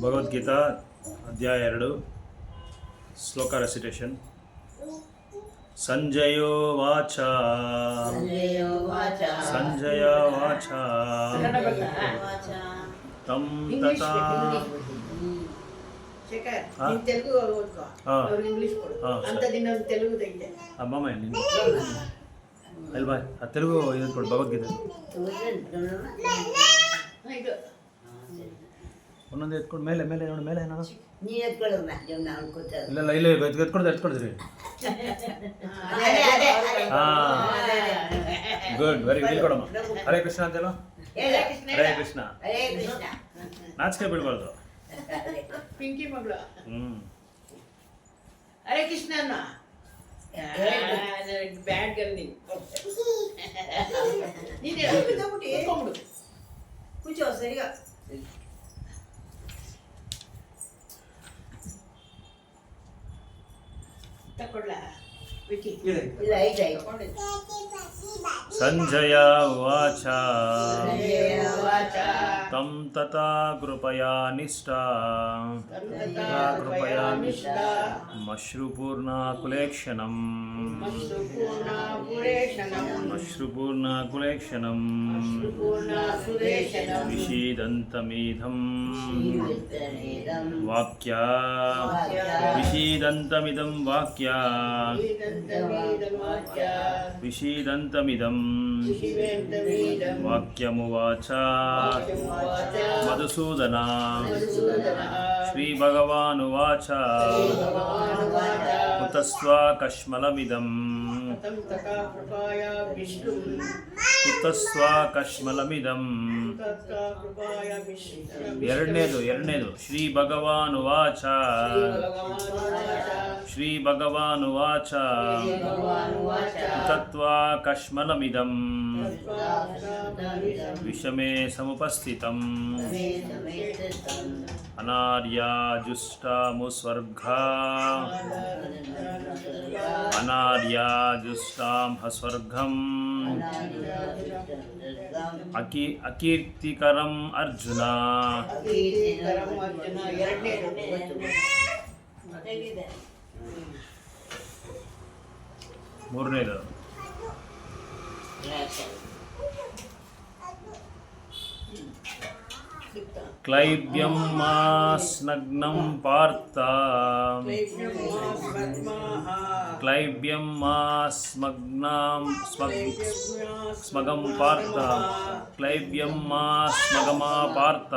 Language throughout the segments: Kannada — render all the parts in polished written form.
ಭಗವದ್ಗೀತಾ ಅಧ್ಯಾಯ 2 ಶ್ಲೋಕ ರೆಸಿಟೇಷನ್. ಸಂಜಯೋ ವಾಚ ಸಂಜಯ ವಾಚ ತಂ ತಥಾ ಅಮ್ಮಮ್ಮ ಅಲ್ವಾ ತೆಲುಗು ಇದು ಕೊಡು ಭಗವದ್ಗೀತೆ ಒಂದೊಂದು ಎತ್ಕೊಂಡು ಮೇಲೆ ಮೇಲೆ ನೋಡಿ ಮೇಲೆ ನಾನು ಇಲ್ಲ ಇಲ್ಲ ಎತ್ಕೊಡ್ತೀರಿ. ಗುಡ್ ವೆರಿ ಗುಡ್ ಕೊಡಮ್ಮ. ಹರೇ ಕೃಷ್ಣ ಅಂತೇನೋ. ಹರೇ ಕೃಷ್ಣ. ನಾಚಿಕೆ ಬಿಡ್ಬಾರ್ದು. ಪಿಂಕಿ ಮಗಳು ಹರೇ ಕೃಷ್ಣ ಬ್ಯಾಡ್ ಗರ್ಲ್ ಕೂಚೋ ಸರಿಗ ತಕೊಳ್ಳ ಸಂಜಯ ಉವಾಚ तं तथा कृपयानिष्ठा मश्रुपूर्णाकुलेक्षणम् विषीदन्तमिदं वाक्या विषीदन्तमिदं वाक्यमुवाच मधुसूदन. श्रीभगवानुवाच कुतस्त्वा कश्मलमिदम् ಎರಡನೇದು ಶ್ರೀಭಗವಾನುವಾಚ ಕುತಸ್ತ್ವಾ ಕಶ್ಮಲಮಿದಂ ವಿಷಮೇ ಸಮುಪಸ್ಥಿತಂ ಅನಾರ್ಯಾಜುಷ್ಟಾಂ ಸ್ವರ್ಗಂ ಅಕೀರ್ತಿಕರಂ ಅರ್ಜುನ. ಮೂರನೇದು ಕ್ಲೈಬ್ಯಂ ಮಾಸ್ನಗ್ನಂ ಪಾರ್ಥ ಸ್ಮಗಂ ಪಾರ್ಥ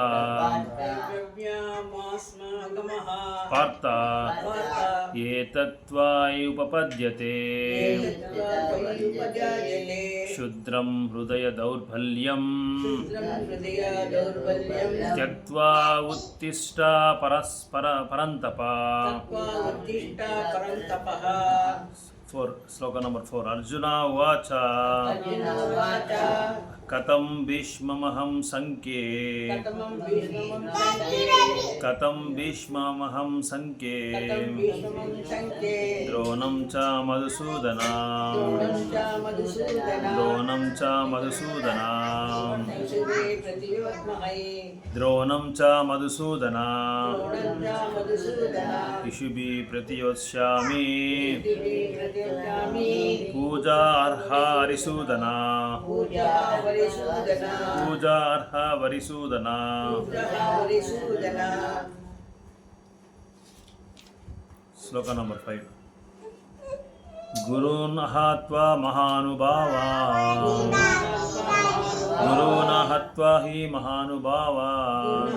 ಏತತ್ವಾಯ ಉಪಪದ್ಯತೆ ಶುದ್ರಂ ಹೃದಯ ದೌರ್ಬಲ್ಯಂ ತ್ಯಕ್ತ್ವಾ ಉತ್ತಿಷ್ಠ ಪರಂತಪ. ಶ್ಲೋಕ ನಂಬರ್ 4. ಅರ್ಜುನ ಉವಾಚ ಕಥಂ ಭೀಷ್ಮಮಹಂ ಸಂಖ್ಯೆ ದ್ರೋಣಂ ಚ ಮಧುಸೂದನ ಇಷುಭಿಃ ಪ್ರತಿಯೋತ್ಸ್ಯಾಮಿ ಪೂಜಾ ಅರ್ಹ ವರಿಸೂದನ. ಶ್ಲೋಕ ನಂಬರ್ 5. ಗುರೂನ್ ಹತ್ವಾ ಹಿ ಮಹಾನುಭಾವಾನ್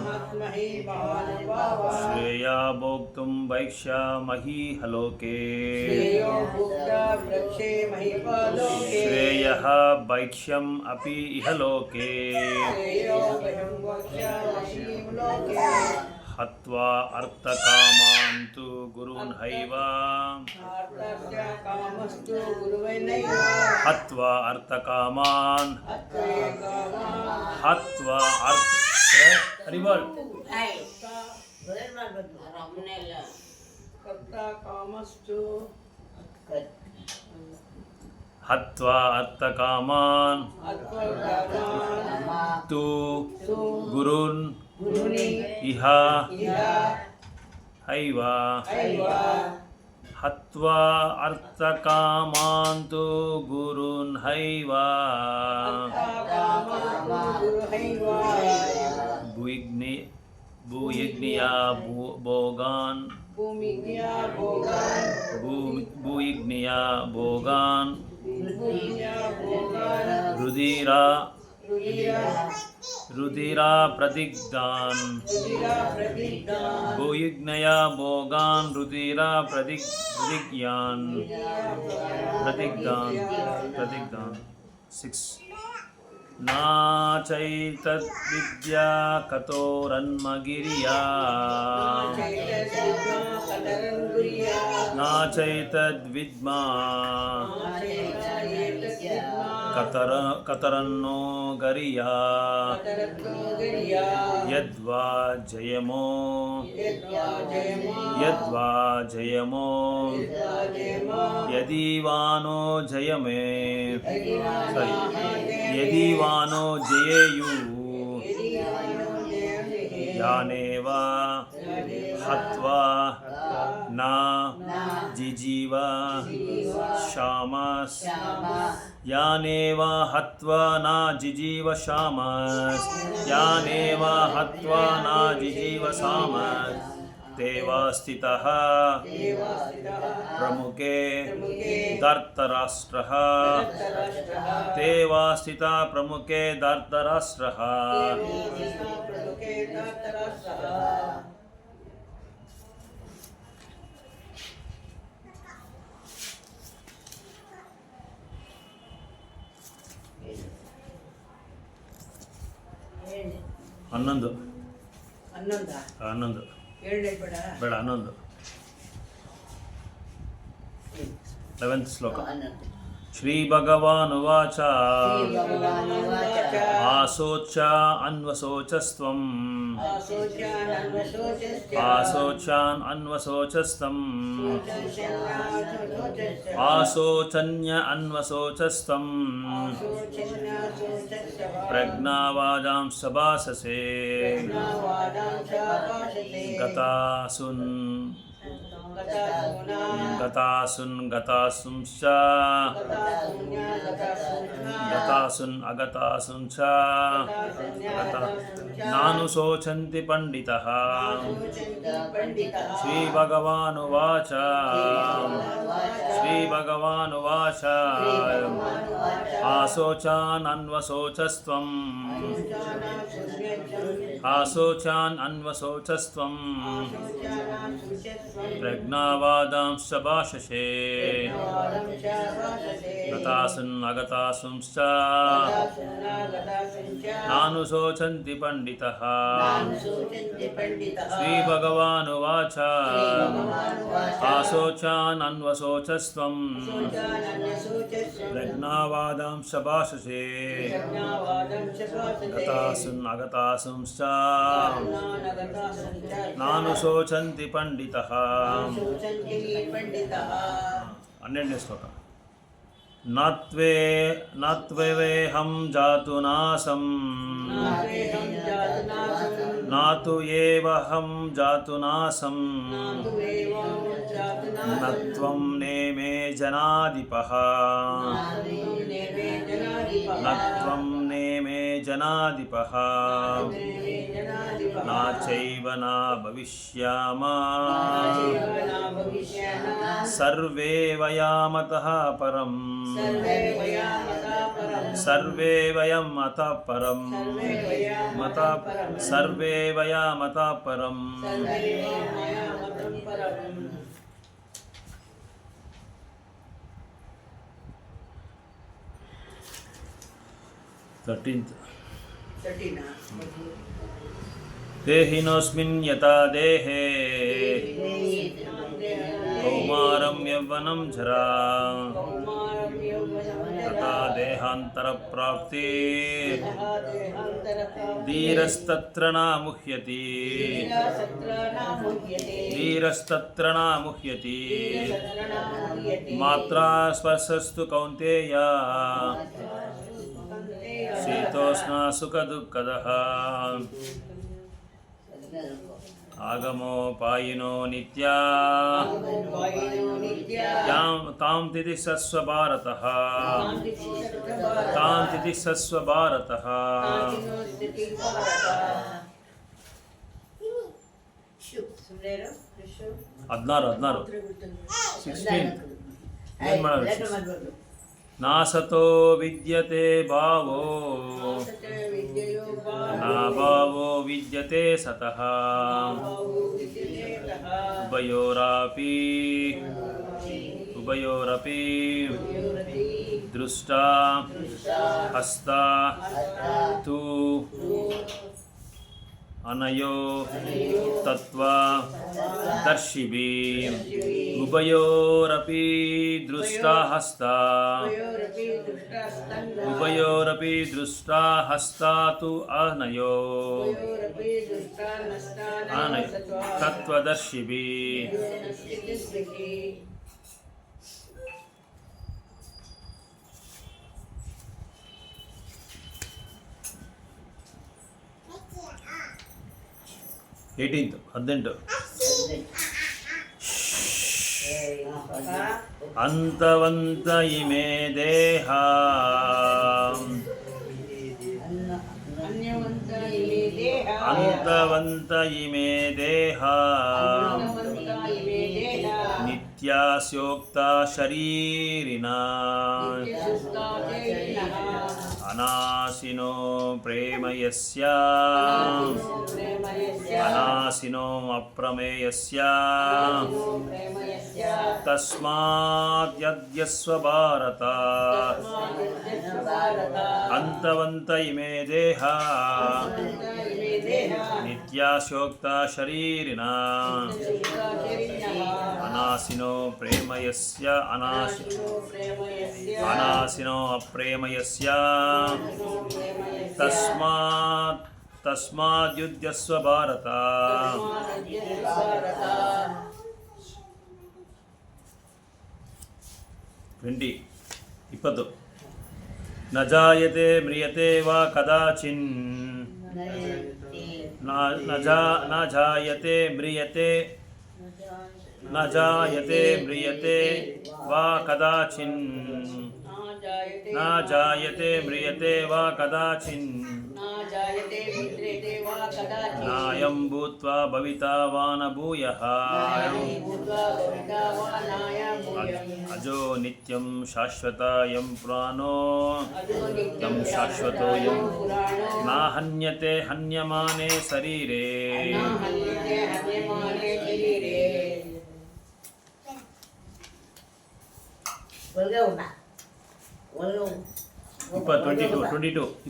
ಶ್ರೇಯಾ ಭೋಕ್ತುಂ ವೈಕ್ಷ್ಯಾಮಹಿ ಹಲೋಕೆ. ಶ್ರೇಯಃ ಭೈಕ್ಷ್ಯಂ ಅಪಿ ಇಹಲೋಕೆ. ಹತ್ವಾ ಅರ್ಥಕಾಮಾಂತು ಗುರುನ್ ಹೈವ हत्वा अर्थकामान् तु गुरून् मुनि इह इह हैव हैव हत्वा अर्थकामान्तु गुरुन् हैव गुरुहैव भूयज्ञया भोगान् भूमिज्ञा भोगान् भूयज्ञया भोगान् भूमिज्ञा भोगान् रुधिरा प्रतिग्धान् रुधिरा प्रतिग्धान् भूयज्ञया भोगान् रुधिरा प्रतिग्यान् प्रतिग्धान् 6 नाचैतद्विद्या कतोरन्मगिर्या नाचैतद्विद्मा कतरन्नो गरिया यद्वा जयमो यदीवानो जयमे यदीवानो जयेयु यानेव हत्वा न जिजीव शामस् यानेव हत्वा न जिजीव शामस् यानेव हत्वा न जिजीव शामस् तेवा स्थितः प्रमुखे धर्तराष्ट्रः तेवा स्थितः प्रमुखे धर्तराष्ट्रः ಹನ್ನೊಂದು ಬೇಡ 11 11th ಶ್ಲೋಕ ಶ್ರೀ ಭಗವಾನುವಾಚ ಆಸೋಚ ಅನ್ವಸೋಚಸ್ತ್ವಂ ಆಸೋಚಾನ್ ಅನ್ವಸೋಚಸ್ತಂ ಆಸೋಚನ್ಯ ಅನ್ವಸೋಚಸ್ತಂ ಪ್ರಜ್ಞಾವಾದಾಂ ಸಭಾಸಸೆ ಗತಾಸುನ್ ಗತಾಸುಂಶ್ಚ ಗತಾಸುನ್ ಅಗತಾಸುಂಶ್ಚ ನಾನು ಶೋಚಂತಿ ಪಂಡಿತಃ ಶ್ರೀ ಭಗವಾನುವಾಚ ಆಸೋಚಾನ್ ಅನ್ವಸೋಚಸ್ತ್ವಂ ಪ್ರಜ್ಞಾವಾದಾಂಶ್ಚ ಭಾಷಸೆ ಗತಾಸುನ್ ಅಗತಾಸುಂಶ್ಚ ನಾನು ಶೋಚಂತಿ ಪಂಡಿತಃ ಶ್ರೀ ಭಗವಾನುವಾಚ ಆಸೋಚಾನ್ ಅನ್ವಸೋಚಸ್ತ್ವಂ ಪ್ರಜ್ಞಾವಾದಾಂಶ್ಚ ಭಾಷಸೆ ಗತಾಸುನ್ ಅಗತಾಸುಂಶ್ಚ ನಾನು ಶೋಚಂತಿ ಪಂಡಿತಃ 12ನೇ ಶ್ಲೋಕ ನಾತ್ವೇಹಂ ಜಾತು ನಾಸಂ ನಾತು ಏವಹಂ ಜಾತು ನಾಸಂ ನತ್ವಂ ನೇಮೇ ಜನಾಧಿಪಃ ನತ್ವಂ ನೇಮೇ ಜನಾಧಿಪಃ ನಾಚೈವ ನ ಭವಿಷ್ಯಾಮ ಸರ್ವೇ ವಯಾಮತಃ ಪರಂ ಸರ್ವೇ ವಯಂ ಅತಃ ಪರಂ ಸರ್ವೇ ವಯಾಮತಃ ಪರಂ 13th ದೇಹಿನೋಸ್ಮಿನ್ ಯಥಾ ದೇಹೇ ಕೌಮಾರಂ ಯೌವನಂ ಜರಾ ತಥಾ ದೇಹಾಂತರ ಪ್ರಾಪ್ತಿ ಧೀರಸ್ತತ್ರ ನ ಮುಹ್ಯತಿ ಧೀರಸ್ತತ್ರ ನ ಮುಹ್ಯತಿ ಮಾತ್ರಾ ಸ್ಪರ್ಶಸ್ತು ಕೌಂತೇಯ ಶೀತೋಷ್ಣ ಸುಖ ದುಃಖದಃ ಆಗಮೋಪಾಯಿನೋ ನಿತ್ಯ ವಾಯಿನೋ ನಿತ್ಯ ತಾಂ ತಿತಿಸಸ್ವ ಭಾರತಃ ತಾಂ ತಿತಿಸಸ್ವ ಭಾರತಃ ಸ್ಥಿತಿ ಭಾರತ ಸುಮ್ಮನೆ 16 16 ಏನು ಮಾಡೋದು ನಾಸತೋ ವಿದ್ಯತೆ ಭಾವೋ ವಿದ್ಯೆಯೋ ನಾ ಭಾವೋ ವಿದ್ಯತೆ ಸತಃ ಉಭಯೋರಪಿ ದೃಷ್ಟ ಹಸ್ತ ತು ಅನಯೋ ತತ್ವ ದರ್ಶಿಭಿ ಉಭಯೋರಪಿ ದೃಷ್ಟ ಹಸ್ತ ಉಭಯೋರಪಿ ದೃಷ್ಟ ಹಸ್ತ ತು ಅನಯೋ ಅನಯ ತತ್ವದರ್ಶಿಭಿ ಏಯ್ಟೀನ್ತ್ 18 ಅಂತವಂತ ಇಮೇ ದೇಹ ಅಂತವಂತ ಇಮೇ ದೇಹ ನಿತ್ಯಾಸ್ಯೋಕ್ತ ಶರೀರಿಣ ಅನಾಸಿನೋ ಪ್ರೇಮಯಸ್ಯ ಅನಾಸಿನೋ ಅಪ್ರಮೇಯಸ್ಯ ತಸ್ಮಾತ್ ಯದ್ಯಸ್ವ ಭಾರತ ಅಂತವಂತ ಇಮೇ ದೇಹ ನಿತ್ಯಾಶೋಕ್ತ ಶರೀರಿಣ ಅನಾಸಿನೋ ಪ್ರೇಮಯಸ್ಯ ಅನಾಸಿನೋ ಅಪ್ರೇಮಯಸ್ಯ ತಸ್ಮಾದ್ಯುದ್ಯಸ್ವ ಭಾರತ 20 ನ ಜಾಯತೆ ಮ್ರಿಯತೆ ವಾ ಕದಾಚಿನ್ ನ ಜಾಯತೆ ಮ್ರಿಯತೆ ವಾ ಕದಾಚಿನ್ ನ ಜಾಯತೆ ಮ್ರಿಯತೆ ವಾ ಕದಾಚಿನ್ ನಾಯಂ ಭೂತ್ವಾ ಭವಿತಾ ವಾ ನ ಭೂಯಃ ಅಜೋ ನಿತ್ಯಂ ಶಾಶ್ವತಯಂ ಪುರಾಣೋ ಯಂ ಶಾಶ್ವತೋಯಂ ನ ಹನ್ಯತೆ ಹನ್ಯಮಾನೆ ಶರೀರೇ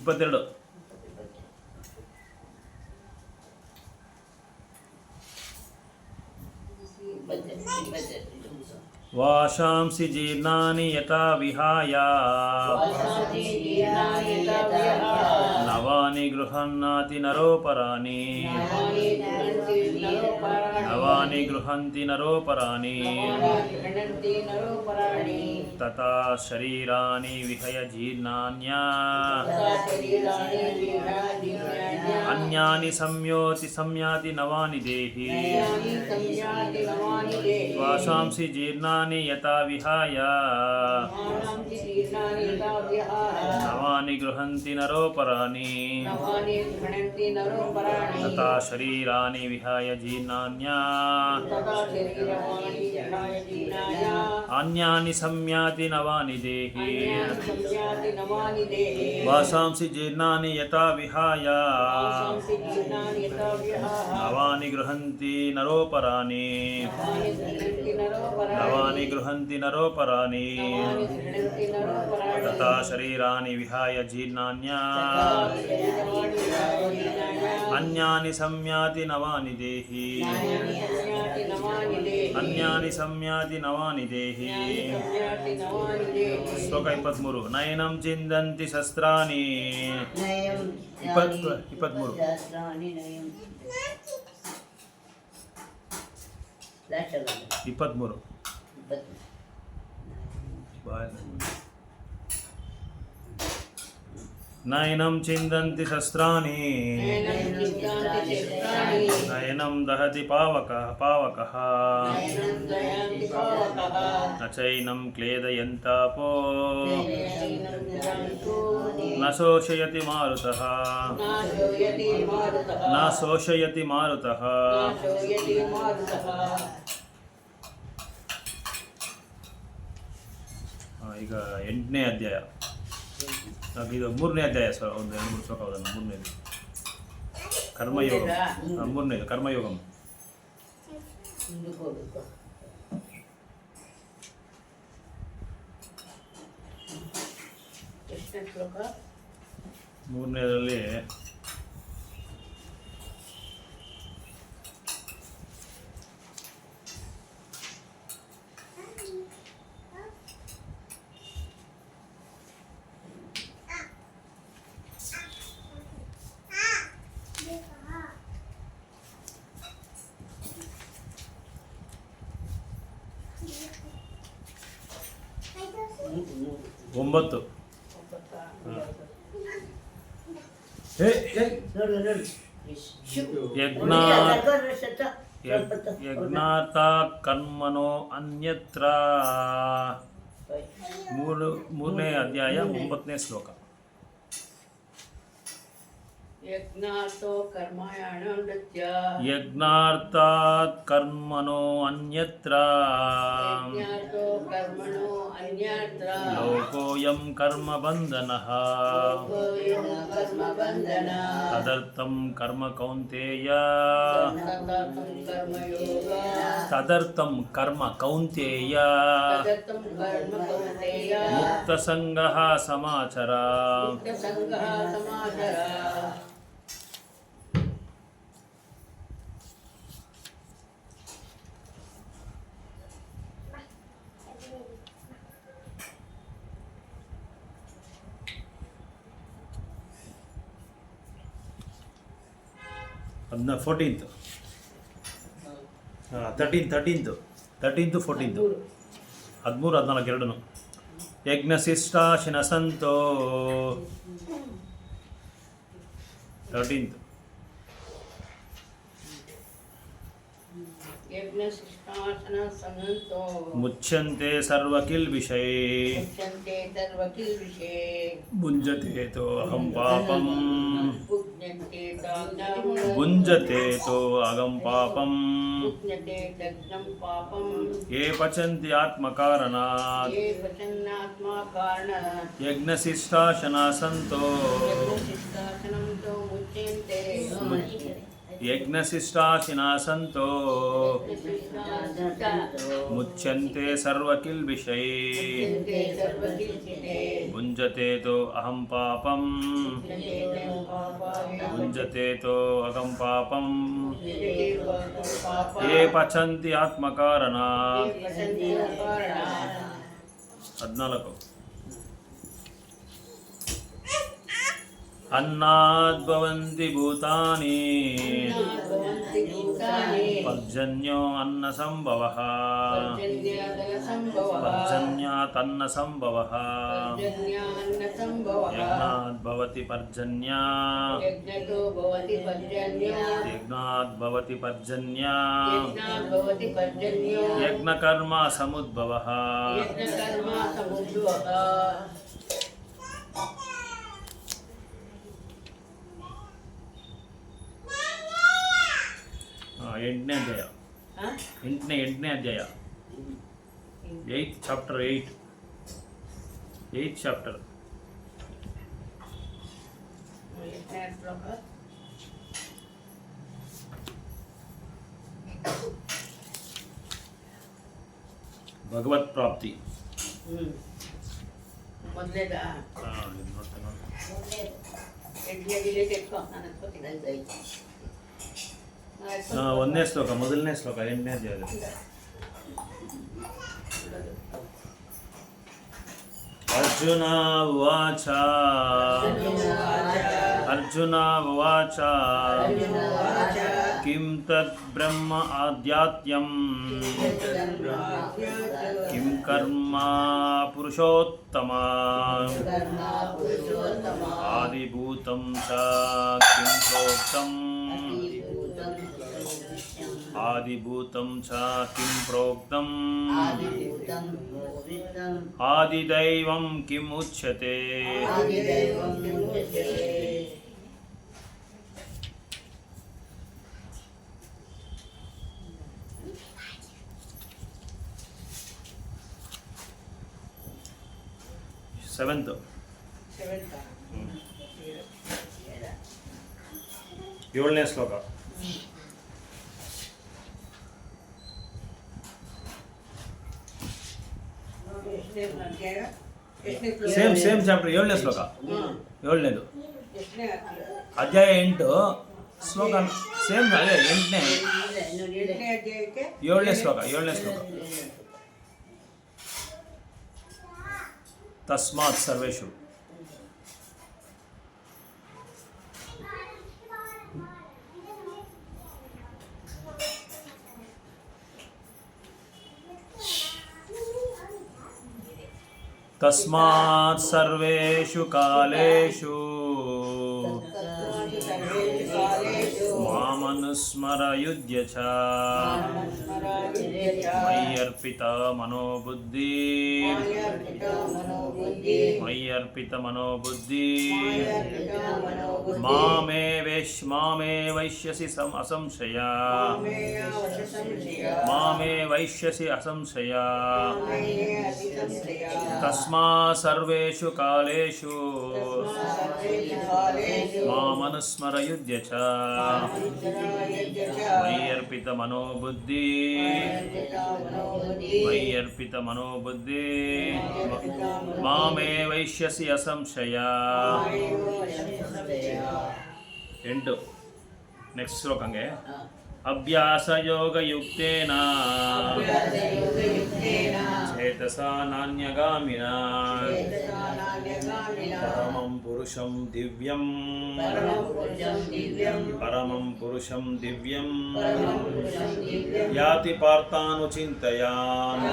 22 ವಾಶಾಂಸಿ ಜೀರ್ಣಾನಿ ಯಥಾ ವಿಹಾಯ ನವಾನಿ ಗೃಹನ್ನಾತಿ ನರೋಪರಾಣಿ ನವಾನಿ ಗೃಹಂತಿ ನರೋಪರಾಣಿ ತಥಾ ಶರೀರಾಣಿ ವಿಹಯ ಜೀರ್ಣಾನ್ಯಾ ಅನ್ಯಾನಿ ಸಂಯಾತಿ ನವಾನಿ ದೇಹಿ ವಾಶಾಂಸಿ ಜೀರ್ಣಾನಿ ಯಥಾ ವಿಹಾಯ ನವಾನಿ ಗೃಹಂತಿ ನರೋಪರಾಣಿ ತಥಾ ಶರೀರಾಣಿ ವಿಹಾಯ ಜೀರ್ಣಾನ್ಯಾ ಅನ್ಯಾನಿ ಸಂಯಾತಿ ನವಾನಿ ದೇಹಿ ವಾಸಾಂಸಿ ಜೀರ್ಣಾನಿ ಯಥಾ ವಿಹಾಯ ನವಾನಿ ಗೃಹಂತಿ ನರೋಪರಾಣಿ ನವಾನಿ ಗೃಹಂತಿ ನರೋಪರಾಣಿ ತಥಾ ಶರೀರಾಣಿ ವಿಹಾಯ ಜೀರ್ಣಾನ್ಯಾ ಅನ್ಯಾನಿ ಸಂಯಾತಿ ನವಾನಿ ದೇಹಿ ಅನ್ಯಾನಿ ಸಂಯಾತಿ ನವಾನಿ ದೇಹಿ ಶ್ಲೋಕ 23 ನಯನಂ ಚಿಂದಂತಿ ಶಸ್ತ್ರಾಣಿ 23 23 ನಯನಂ ಚಿಂದಂತಿ ಶಸ್ತ್ರಾಣಿ नयनं चिन्तान्ति शस्त्राणि ನಯನಂ ದಹತಿ ಪಾವಕಃ नयनं दयान्ति पावकः ನ ಚೈನಂ ಕ್ಲೇದಯಂತಾಪೋ नयनं दयान्तु ನ ಶೋಷಯತಿ ಮಾರುತಃ नाशोयति मारुतः ನ ಶೋಷಯತಿ ಮಾರುತಃ नाशोयति मारुतः ಈಗ 8ನೇ ಅಧ್ಯಾಯ ಇದು 3ನೇ ಅಧ್ಯಾಯ ಸರ್ ಒಂದು 2-3 ಶ್ಲೋಕ ಓದೋಣ. 3ನೇದು ಕರ್ಮಯೋಗ, 3ನೇದು ಕರ್ಮಯೋಗಂ. ಎಷ್ಟನೇ ಶ್ಲೋಕ? 3ನೇದರಲ್ಲಿ ಒಂಬತ್ತು. ಯಜ್ಞಾರ್ಥಾತ್ ಕರ್ಮಣೋ ಅನ್ಯತ್ರ. 3ನೇ ಅಧ್ಯಾಯ 9ನೇ ಶ್ಲೋಕ. ಯಜ್ಞಾರ್ಥೋ ಕರ್ಮಯಾಣ ನೃತ್ಯ ಯಜ್ಞಾರ್ಥಾತ್ ಕರ್ಮಣೋ ಅನ್ಯತ್ರ ಯಜ್ಞಾರ್ಥೋ ಕರ್ಮಣೋ ಅನ್ಯತ್ರ ಲೋಕೋಯಂ ಕರ್ಮ ಬಂಧನಃ ಲೋಕೋಯಂ ಕರ್ಮ ಬಂಧನ ತದರ್ಥಂ ಕರ್ಮ ಕೌಂತೇಯ ತದರ್ಥಂ ಕರ್ಮಯೋಗ ತದರ್ಥಂ ಕರ್ಮ ಕೌಂತೇಯ ತದರ್ಥಂ ಕರ್ಮ ಕೌಂತೆಯ ಮುಕ್ತಸಂಗಃ ಸಮಾಚರ. ಮುಕ್ತಸಂಗಃ ಸಮಾಚಾರ. ಅದನ್ನ 14th 13th 14th 13 14 ಎರಡೂ ಯಜ್ಞಶಿಷ್ಟಾಶಿನ ಸಂತೋ 13th ಯಜ್ಞಶಿಷ್ಟಾಸನ ಸಂತೋ ಮುಚ್ಯಂತೆ ಸರ್ವಕಿಲ್ ವಿಷಯ ಮುಚ್ಯಂತೆ ಸರ್ವಕಿಲ್ವಿಷೇ ಭುಂಜತೆ ತೋ ಅಹಂ ಪಾಪಂ ಪುಜ್ಯಂತೆ ಭುಂಜತೆ ತೋ ಅಹಂ ಪಾಪಂ ಪುಜ್ಯತೆ ದಗ್ಧಂ ಪಾಪಂ ಯೇ ಪಚಂತಿ ಆತ್ಮಕಾರಣಾತ್ ಯೇ ಪಚನ್ನಾತ್ಮ ಕಾರಣ ಯಜ್ಞಶಿಷ್ಟಾಶನ ಸಂತೋ ಯಜ್ಞಶಿಷ್ಟಾಸನಂ ತೋ ಮುಚ್ಯಂತೆ ಯಜ್ಞಶಿಷ್ಟಾಶಿನ ಸಂತೋ ಮುಚ್ಯಂತೆ ಸರ್ವಕಿಲ್ ವಿಷಯ ಮುಚ್ಯಂತೆ ಸರ್ವಕಿಲ್ವಿಷೇ ಭುಂಜತೆ ತೋ ಅಹಂ ಪಾಪಂ ಭುಂಜತೆ ತೋ ಅಹಂ ಪಾಪಂ ಯೇ ಪಚಂತಿ ಆತ್ಮಕಾರಣಾತ್ 14 अन्नाद् भवन्ति भूतानि पर्जन्यो अन्नसम्भवः पर्जन्यात् अन्नसम्भवः यज्ञाद् भवति पर्जन्या यज्ञाद् भवति पर्जन्या यज्ञकर्म समुद्भवः ಎಂಟನೇ ಅಧ್ಯಾಯ 8th chapter 8th chapter ಭಗವತ್ ಪ್ರಾಪ್ತಿ. ಮೊದಲೇದ ಒಂದನೇ ಶ್ಲೋಕ, ಮೊದಲನೇ ಶ್ಲೋಕ 8ನೇ ಅಧ್ಯಾಯದಲ್ಲಿ. ಅರ್ಜುನ ಉವಾಚ ಅರ್ಜುನ ಉವಾಚ अर्जुन उवाच ಕಿಂ ತತ್ ಬ್ರಹ್ಮ ಆಧ್ಯಾತ್ಮ್ಯಂ ಕಿಂ ಕರ್ಮ ಪುರುಷೋತ್ತಮ कर्मा पुरुषोत्तमा ಆದಿಭೂತಂ ಚ ಕಿಂ ಪ್ರೋಕ್ತಂ ಆದಿಭೂತಂ ಚ ಕಿಂ ಪ್ರೋಕ್ತಂ आदिभूतं भूतं ಆದಿದೈವಂ ಕಿಂ ಉಚ್ಯತೆ आदिदैवं मुच्यते ಸೆವೆಂತ್ ಏಳನೇ ಶ್ಲೋಕ ಸೇಮ್ ಚಾಪ್ಟರ್ ಏಳನೇ ಶ್ಲೋಕ ಏಳನೇದು ಅಧ್ಯಾಯ 8 ಶ್ಲೋಕ ಸೇಮ್ ಅದೇ 8ನೇ ಏಳನೇ ಶ್ಲೋಕ ತಸ್ಮಾತ್ ಸರ್ವೇಷು ತಸ್ಮಾತ್ ಸರ್ವೇಷು ಕಾಲೇಷು ಮಾಮನುಸ್ಮರ ಯುಧ್ಯ ಚ ಮಯ್ಯರ್ಪಿತ ಮನೋಬುದ್ಧಿ ಮಾಮೇ ವೈಶ್ಯಸಿ ಅಸಂಶಯ ತಸ್ಮಾತ್ ಸರ್ವೇಷು ಕಾಲೇಷು ಮಾಮನುಸ್ಮರ ಯುಧ್ಯ ಚ ಮಯ್ಯರ್ಪಿತ ಮನೋಬುದ್ಧಿ ಮಾಮೇ ವೈಶ್ಯಸಿ ಅಸಂಶಯ 8 ನೆಕ್ಸ್ಟ್ ಶ್ಲೋಕಂಗೆ ಅಭ್ಯಾಸ ಯೋಗ ಯುಕ್ತೇನ ಚೇತಸಾ ನಾನ್ಯಗಾಮಿನ ಪರಮಂ ಪುರುಷಂ ದಿವ್ಯಂ ಯಾತಿ ಪಾರ್ಥಾನುಚಿಂತಯಾನ್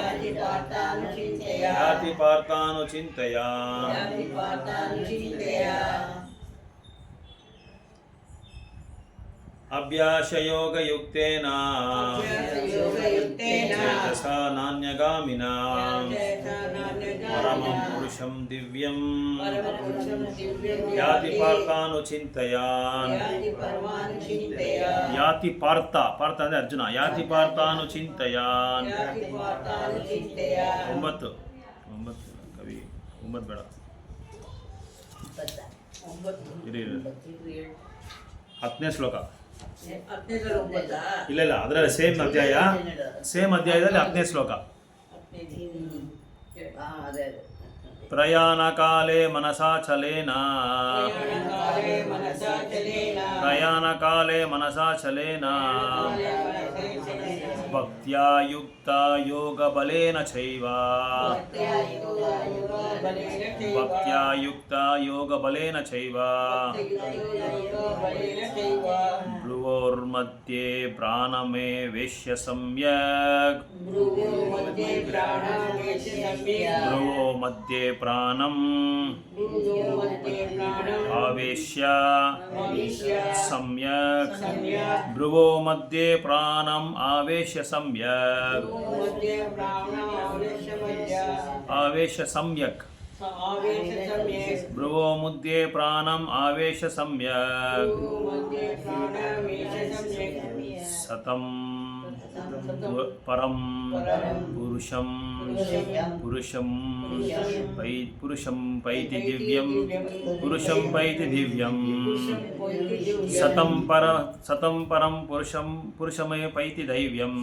ಅಭ್ಯಾಸಯೋಗಯುಕ್ತೇನ ಚೇತಸಾ ನಾನ್ಯಗಾಮಿನ ಪರಮಂ ಪುರುಷಂ ದಿವ್ಯಂ ಯಾತಿ ಪಾರ್ಥಾನುಚಿಂತಯಾನ್ ಯಾತಿ ಪಾರ್ಥ ಅಂದ್ರೆ ಅರ್ಜುನ ಯಾತಿ ಪಾರ್ಥಾನುಚಿಂತಯಾನ್ 9 ಕವಿ 9 ಬೇಡ ಇರಿ 10ನೇ ಶ್ಲೋಕ ಇಲ್ಲ ಅದರಲ್ಲಿ ಸೇಮ್ ಅಧ್ಯಾಯದಲ್ಲಿ 10ನೇ ಶ್ಲೋಕ ಪ್ರಯಾಣ ಕಾಲೇ ಮನಸಾ ಚಲೇನ ಭಕ್ತ್ಯಾ ಯುಕ್ತ ಯೋಗ ಬಲೇನ ಚೈವ ಭ್ರುವೋರ್ಮಧ್ಯೆ ಪ್ರಾಣಮೇ ವೇಶ್ಯ ಸಮ್ಯಕ್ ಭ್ರುವೋ ಮಧ್ಯೆ ಪ್ರಾಣಂ ಆವೇಶ್ಯ ಸಮ್ಯಕ್ ಭ್ರುವೋ ಮಧ್ಯೆ ಪ್ರಾಣಂ ಆವೇಶ್ಯ ಸಮ್ಯಕ್ ಭ್ರುವೋ ಮಧ್ಯೆ ಪ್ರಾಣಂ ಆವೇಶ ಸಮ್ಯಕ್ ಸತಂ ಪರಂ ಪುರುಷಂ ಪೈತಿ ದಿವ್ಯಂ ಸತಂ ಪರಂ ಪುರುಷಮೇ ಪೈತಿ ದೈವ್ಯಂ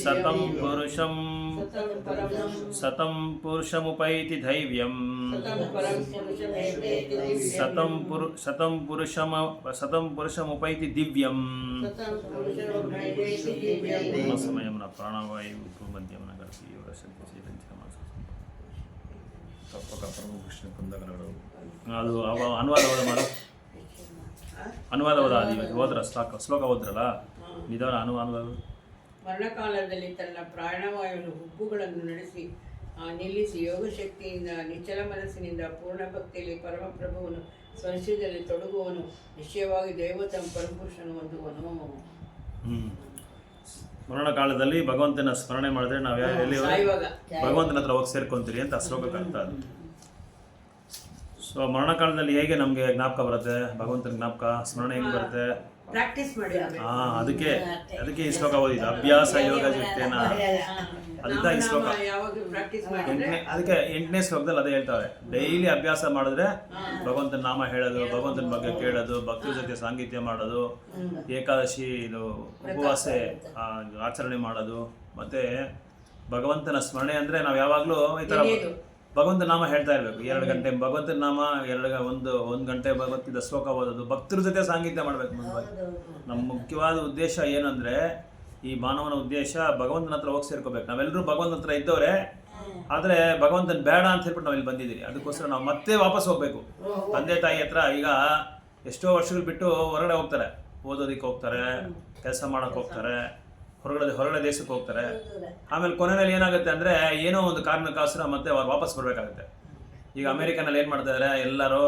ಸತಂ ಪುರುಷಮುಪೈತಿ ದೈವ್ಯಂ ಸತಂ ಪುರುಷಮುಪೈತಿ ದಿವ್ಯಂ ಸಮಯಂ ನ ಪ್ರಾಣವಾಯು ಮಧ್ಯಮನ ಗರ್ಭಿ ಯೋಗ ಶಕ್ತಿ ಚೈತನ್ಯ ತಪ್ಪಕ ಪರಮಕೃಷ್ಣ ಕುಂದಗನಗಳು ಅದು ಅನುವಾದ ಓದ ಮಾಡು. ಅನುವಾದ ಓದ ಹೋದ್ರ ಶ್ಲೋಕ ಓದ್ರಲ್ಲ ನಿಧಾನ ಅನುವಾದ. ಮರಣಕಾಲದಲ್ಲಿ ತನ್ನ ಪ್ರಾಣವಾಯುವನ್ನು ಹುಬ್ಬುಗಳನ್ನು ನಡೆಸಿ ನಿಲ್ಲಿಸಿ ಯೋಗಶಕ್ತಿಯಿಂದ ನಿಚ್ಚಲ ಮನಸ್ಸಿನಿಂದ ಪೂರ್ಣ ಭಕ್ತಿಯಲ್ಲಿ ಪರಮಪ್ರಭುವನ್ನು ಸ್ಮರಿಸಿದಲ್ಲಿ ತೊಡಗುವನು. ನಿಶ್ಚಯವಾಗಿ ದೇವತಂ ಪರಮಪುರುಷನು ಹೊಂದುವನು. ಮರಣ ಕಾಲದಲ್ಲಿ ಭಗವಂತನ ಸ್ಮರಣೆ ಮಾಡಿದ್ರೆ ನಾವು ಎಲ್ಲಿ ಭಗವಂತನ ಹತ್ರ ಹೋಗಿ ಸೇರ್ಕೊಂತೀರಿ ಅಂತ ಶ್ಲೋಕಕ್ಕೆ ಅರ್ಥ ಅದು. ಸೊ ಮರಣ ಕಾಲದಲ್ಲಿ ಹೇಗೆ ನಮಗೆ ಜ್ಞಾಪಕ ಬರುತ್ತೆ, ಭಗವಂತನ ಜ್ಞಾಪಕ ಸ್ಮರಣೆ ಹೆಂಗೆ ಬರುತ್ತೆ? ಪ್ರಾಕ್ಟೀಸ್ ಮಾಡಿ. ಅದಕ್ಕೆ ಈ ಶ್ಲೋಕ ಓದಿದ್ದು ಅಭ್ಯಾಸ ಯೋಗ ಜೊತೆನ ಅಂತ ಈ ಶ್ಲೋಕ. ಅದಕ್ಕೆ 8ನೇ ಶ್ಲೋಕದಲ್ಲಿ ಅದೇ ಹೇಳ್ತಾರೆ, ಡೈಲಿ ಅಭ್ಯಾಸ ಮಾಡಿದ್ರೆ ಭಗವಂತನ ನಾಮ ಹೇಳೋದು, ಭಗವಂತನ ಬಗ್ಗೆ ಕೇಳೋದು, ಭಕ್ತರ ಜೊತೆ ಸಾಂಗತ್ಯ ಮಾಡೋದು, ಏಕಾದಶಿ ಇದು ಉಪವಾಸ ಆಚರಣೆ ಮಾಡೋದು, ಮತ್ತೆ ಭಗವಂತನ ಸ್ಮರಣೆ ಅಂದ್ರೆ ನಾವು ಯಾವಾಗಲೂ ಈ ತರ ಭಗವಂತನ ನಾಮ ಹೇಳ್ತಾ ಇರಬೇಕು. 2 ಗಂಟೆ ಭಗವಂತನ ನಾಮ, ಒಂದು ಗಂಟೆ ಭಗವದ್ಗೀತ ಶ್ಲೋಕ ಓದೋದು, ಭಕ್ತರ ಜೊತೆ ಸಾಂಗತ್ಯ ಮಾಡಬೇಕು. ನಮ್ಮ ಮುಖ್ಯವಾದ ಉದ್ದೇಶ ಏನಂದ್ರೆ, ಈ ಮಾನವನ ಉದ್ದೇಶ ಭಗವಂತನ ಹತ್ರ ಹೋಗಿ ಸೇರ್ಕೋಬೇಕು. ನಾವೆಲ್ಲರೂ ಭಗವಂತನ ಹತ್ರ ಇದ್ದವ್ರೆ, ಆದರೆ ಭಗವಂತನ ಬೇಡ ಅಂತ ಹೇಳ್ಬಿಟ್ಟು ನಾವು ಇಲ್ಲಿ ಬಂದಿದ್ದೀರಿ. ಅದಕ್ಕೋಸ್ಕರ ನಾವು ಮತ್ತೆ ವಾಪಸ್ ಹೋಗ್ಬೇಕು ತಂದೆ ತಾಯಿ ಹತ್ರ. ಈಗ ಎಷ್ಟೋ ವರ್ಷಗಳು ಬಿಟ್ಟು ಹೊರಗಡೆ ಹೋಗ್ತಾರೆ, ಓದೋದಕ್ಕೆ ಹೋಗ್ತಾರೆ, ಕೆಲಸ ಮಾಡೋಕೆ ಹೋಗ್ತಾರೆ, ಹೊರಗಡೆ ದೇಶಕ್ಕೆ ಹೋಗ್ತಾರೆ. ಆಮೇಲೆ ಕೊನೆಯಲ್ಲಿ ಏನಾಗುತ್ತೆ ಅಂದರೆ, ಏನೋ ಒಂದು ಕಾರಣಕ್ಕೋಸ್ಕರ ಮತ್ತೆ ಅವ್ರು ವಾಪಸ್ ಬರಬೇಕಾಗುತ್ತೆ. ಈಗ ಅಮೇರಿಕನಲ್ಲಿ ಏನು ಮಾಡ್ತಾ ಇದ್ದಾರೆ ಎಲ್ಲರೂ,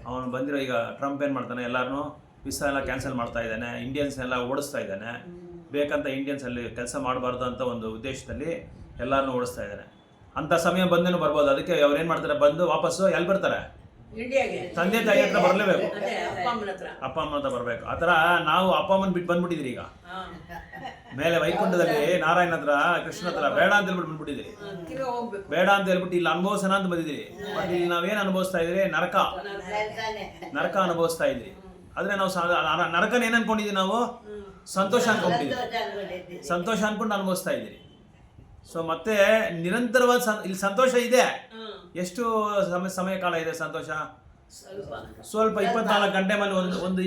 ಅವನು ಬಂದಿರೋ ಈಗ ಟ್ರಂಪ್ ಏನು ಮಾಡ್ತಾನೆ, ಎಲ್ಲರೂ ವಿಸಾ ಎಲ್ಲ ಕ್ಯಾನ್ಸಲ್ ಮಾಡ್ತಾ ಇದ್ದಾನೆ, ಇಂಡಿಯನ್ಸ್ನೆಲ್ಲ ಓಡಿಸ್ತಾ ಇದ್ದಾನೆ. ಬೇಕಂತ ಇಂಡಿಯನ್ಸಲ್ಲಿ ಕೆಲಸ ಮಾಡಬಾರ್ದು ಅಂತ ಒಂದು ಉದ್ದೇಶದಲ್ಲಿ ಎಲ್ಲರನ್ನೂ ಓಡಿಸ್ತಾ ಇದ್ದಾನೆ. ಅಂಥ ಸಮಯ ಬಂದೇನು ಬರ್ಬೋದು. ಅದಕ್ಕೆ ಅವ್ರು ಏನು ಮಾಡ್ತಾರೆ, ಬಂದು ವಾಪಸ್ಸು ಎಲ್ಲಿ ಬರ್ತಾರೆ, ತಂದೆ ತಾಯಿ ಹತ್ರ ಬರಲೇಬೇಕು, ಅಪ್ಪ ಅಮ್ಮನ ಹತ್ರ ಬರಬೇಕು. ಆ ಥರ ನಾವು ಅಪ್ಪ ಅಮ್ಮನ ಬಿಟ್ಟು ಬಂದ್ಬಿಟ್ಟಿದ್ದೀರಿ. ಈಗ ಮೇಲೆ ವೈಕುಂಠದಲ್ಲಿ ನಾರಾಯಣ ಹತ್ರ, ಕೃಷ್ಣ ಹತ್ರ ಬೇಡ ಅಂತ ಹೇಳ್ಬಿಟ್ಟು ಬಂದ್ಬಿಟ್ಟಿದ್ದೀರಿ. ಬೇಡ ಅಂತ ಹೇಳ್ಬಿಟ್ಟು ಇಲ್ಲಿ ಅನುಭವಿಸೋಣ ಅಂತ ಬಂದಿದ್ದೀರಿ. ಬಟ್ ಇಲ್ಲಿ ನಾವೇನು ಅನುಭವಿಸ್ತಾ ಇದ್ದೀರಿ, ನರಕ ಅನುಭವಿಸ್ತಾ ಇದ್ದೀರಿ. ಆದರೆ ನಾವು ನರಕನ ಏನು ಅನ್ಕೊಂಡಿದ್ದೀವಿ, ನಾವು ಸಂತೋಷ ಅನ್ಕೊಂಡಿದ್ದೀವಿ. ಸಂತೋಷ ಅನ್ಕೊಂಡು ಅನುಭವಿಸ್ತಾ ಇದ್ದೀರಿ. ಸೊ ಮತ್ತೆ ನಿರಂತರವಾದ ಇಲ್ಲಿ ಸಂತೋಷ ಇದೆ. ಎಷ್ಟು ಸಮಯ ಕಾಲ ಇದೆ ಸಂತೋಷ? ಸ್ವಲ್ಪ 24 ಗಂಟೆ ಮೇಲೆ ಒಂದು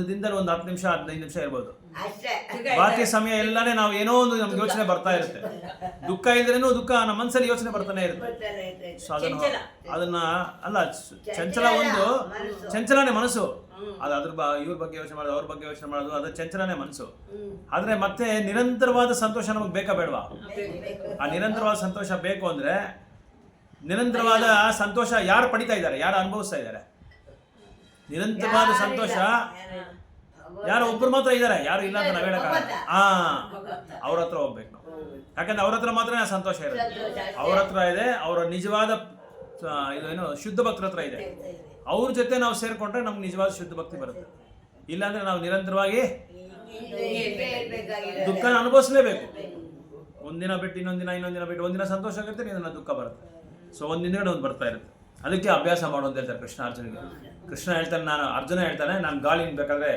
ದಿನದಲ್ಲಿ ಒಂದು 10 ನಿಮಿಷ 15 ನಿಮಿಷ ಇರ್ಬೋದು. ಬಾಕಿ ಸಮಯ ಎಲ್ಲಾನೇ ನಾವು ಏನೋ ಒಂದು ನಮ್ಗೆ ಯೋಚನೆ ಬರ್ತಾ ಇರುತ್ತೆ. ದುಃಖ ಇದ್ರೇನು ದುಃಖ ನಮ್ಮ ಮನಸ್ಸಲ್ಲಿ ಯೋಚನೆ ಬರ್ತಾನೆ ಇರುತ್ತೆ. ಸೊ ಅದನ್ನ ಅಲ್ಲ, ಚಂಚಲನೇ ಮನಸ್ಸು. ಅದ್ರ ಇವ್ರ ಬಗ್ಗೆ ಯೋಚನೆ ಮಾಡೋದು, ಅವ್ರ ಬಗ್ಗೆ ಯೋಚನೆ ಮಾಡೋದು, ಅದು ಚಂಚಲನೇ ಮನಸ್ಸು. ಆದ್ರೆ ಮತ್ತೆ ನಿರಂತರವಾದ ಸಂತೋಷ ನಮಗೆ ಬೇಕಾ ಬೇಡವಾ? ಆ ನಿರಂತರವಾದ ಸಂತೋಷ ಬೇಕು ಅಂದ್ರೆ, ನಿರಂತರವಾದ ಸಂತೋಷ ಯಾರು ಪಡಿತಾ ಇದ್ದಾರೆ, ಯಾರು ಅನುಭವಿಸ್ತಾ ಇದ್ದಾರೆ? ನಿರಂತರವಾದ ಸಂತೋಷ ಯಾರು ಒಬ್ರು ಮಾತ್ರ ಇದ್ದಾರೆ, ಯಾರು ಇಲ್ಲ ಅಂತ ನಾವು ಹೇಳಕ್ಕಾಗಲ್ಲ. ಅವ್ರ ಹತ್ರ ಹೋಗ್ಬೇಕು ನಾವು. ಯಾಕಂದ್ರೆ ಅವ್ರ ಹತ್ರ ಮಾತ್ರ ಸಂತೋಷ ಇರುತ್ತೆ. ಅವ್ರ ಹತ್ರ ಇದೆ, ಅವರ ನಿಜವಾದ ಏನು ಶುದ್ಧ ಭಕ್ತರ ಹತ್ರ ಇದೆ. ಅವ್ರ ಜೊತೆ ನಾವು ಸೇರ್ಕೊಂಡ್ರೆ ನಮ್ಗೆ ನಿಜವಾದ ಶುದ್ಧ ಭಕ್ತಿ ಬರುತ್ತೆ. ಇಲ್ಲಾಂದ್ರೆ ನಾವು ನಿರಂತರವಾಗಿ ದುಃಖನ ಅನುಭವಿಸಲೇಬೇಕು. ಒಂದಿನ ಬಿಟ್ಟು ಇನ್ನೊಂದಿನ ಬಿಟ್ಟು ಒಂದಿನ ಸಂತೋಷ ಆಗುತ್ತೆ, ಇನ್ನೊಂದಿನ ದುಃಖ ಬರುತ್ತೆ. ಸೊ ಒಂದಿನ ಒಂದು ಬರ್ತಾ ಇರುತ್ತೆ. ಅದಕ್ಕೆ ಅಭ್ಯಾಸ ಮಾಡು ಅಂತ ಹೇಳ್ತಾರೆ ಕೃಷ್ಣ ಅರ್ಜುನಿಗೆ. ಕೃಷ್ಣ ಹೇಳ್ತಾನೆ, ಅರ್ಜುನ ಹೇಳ್ತಾನೆ, ನಾನು ಗಾಳಿನ ಬೇಕಾದ್ರೆ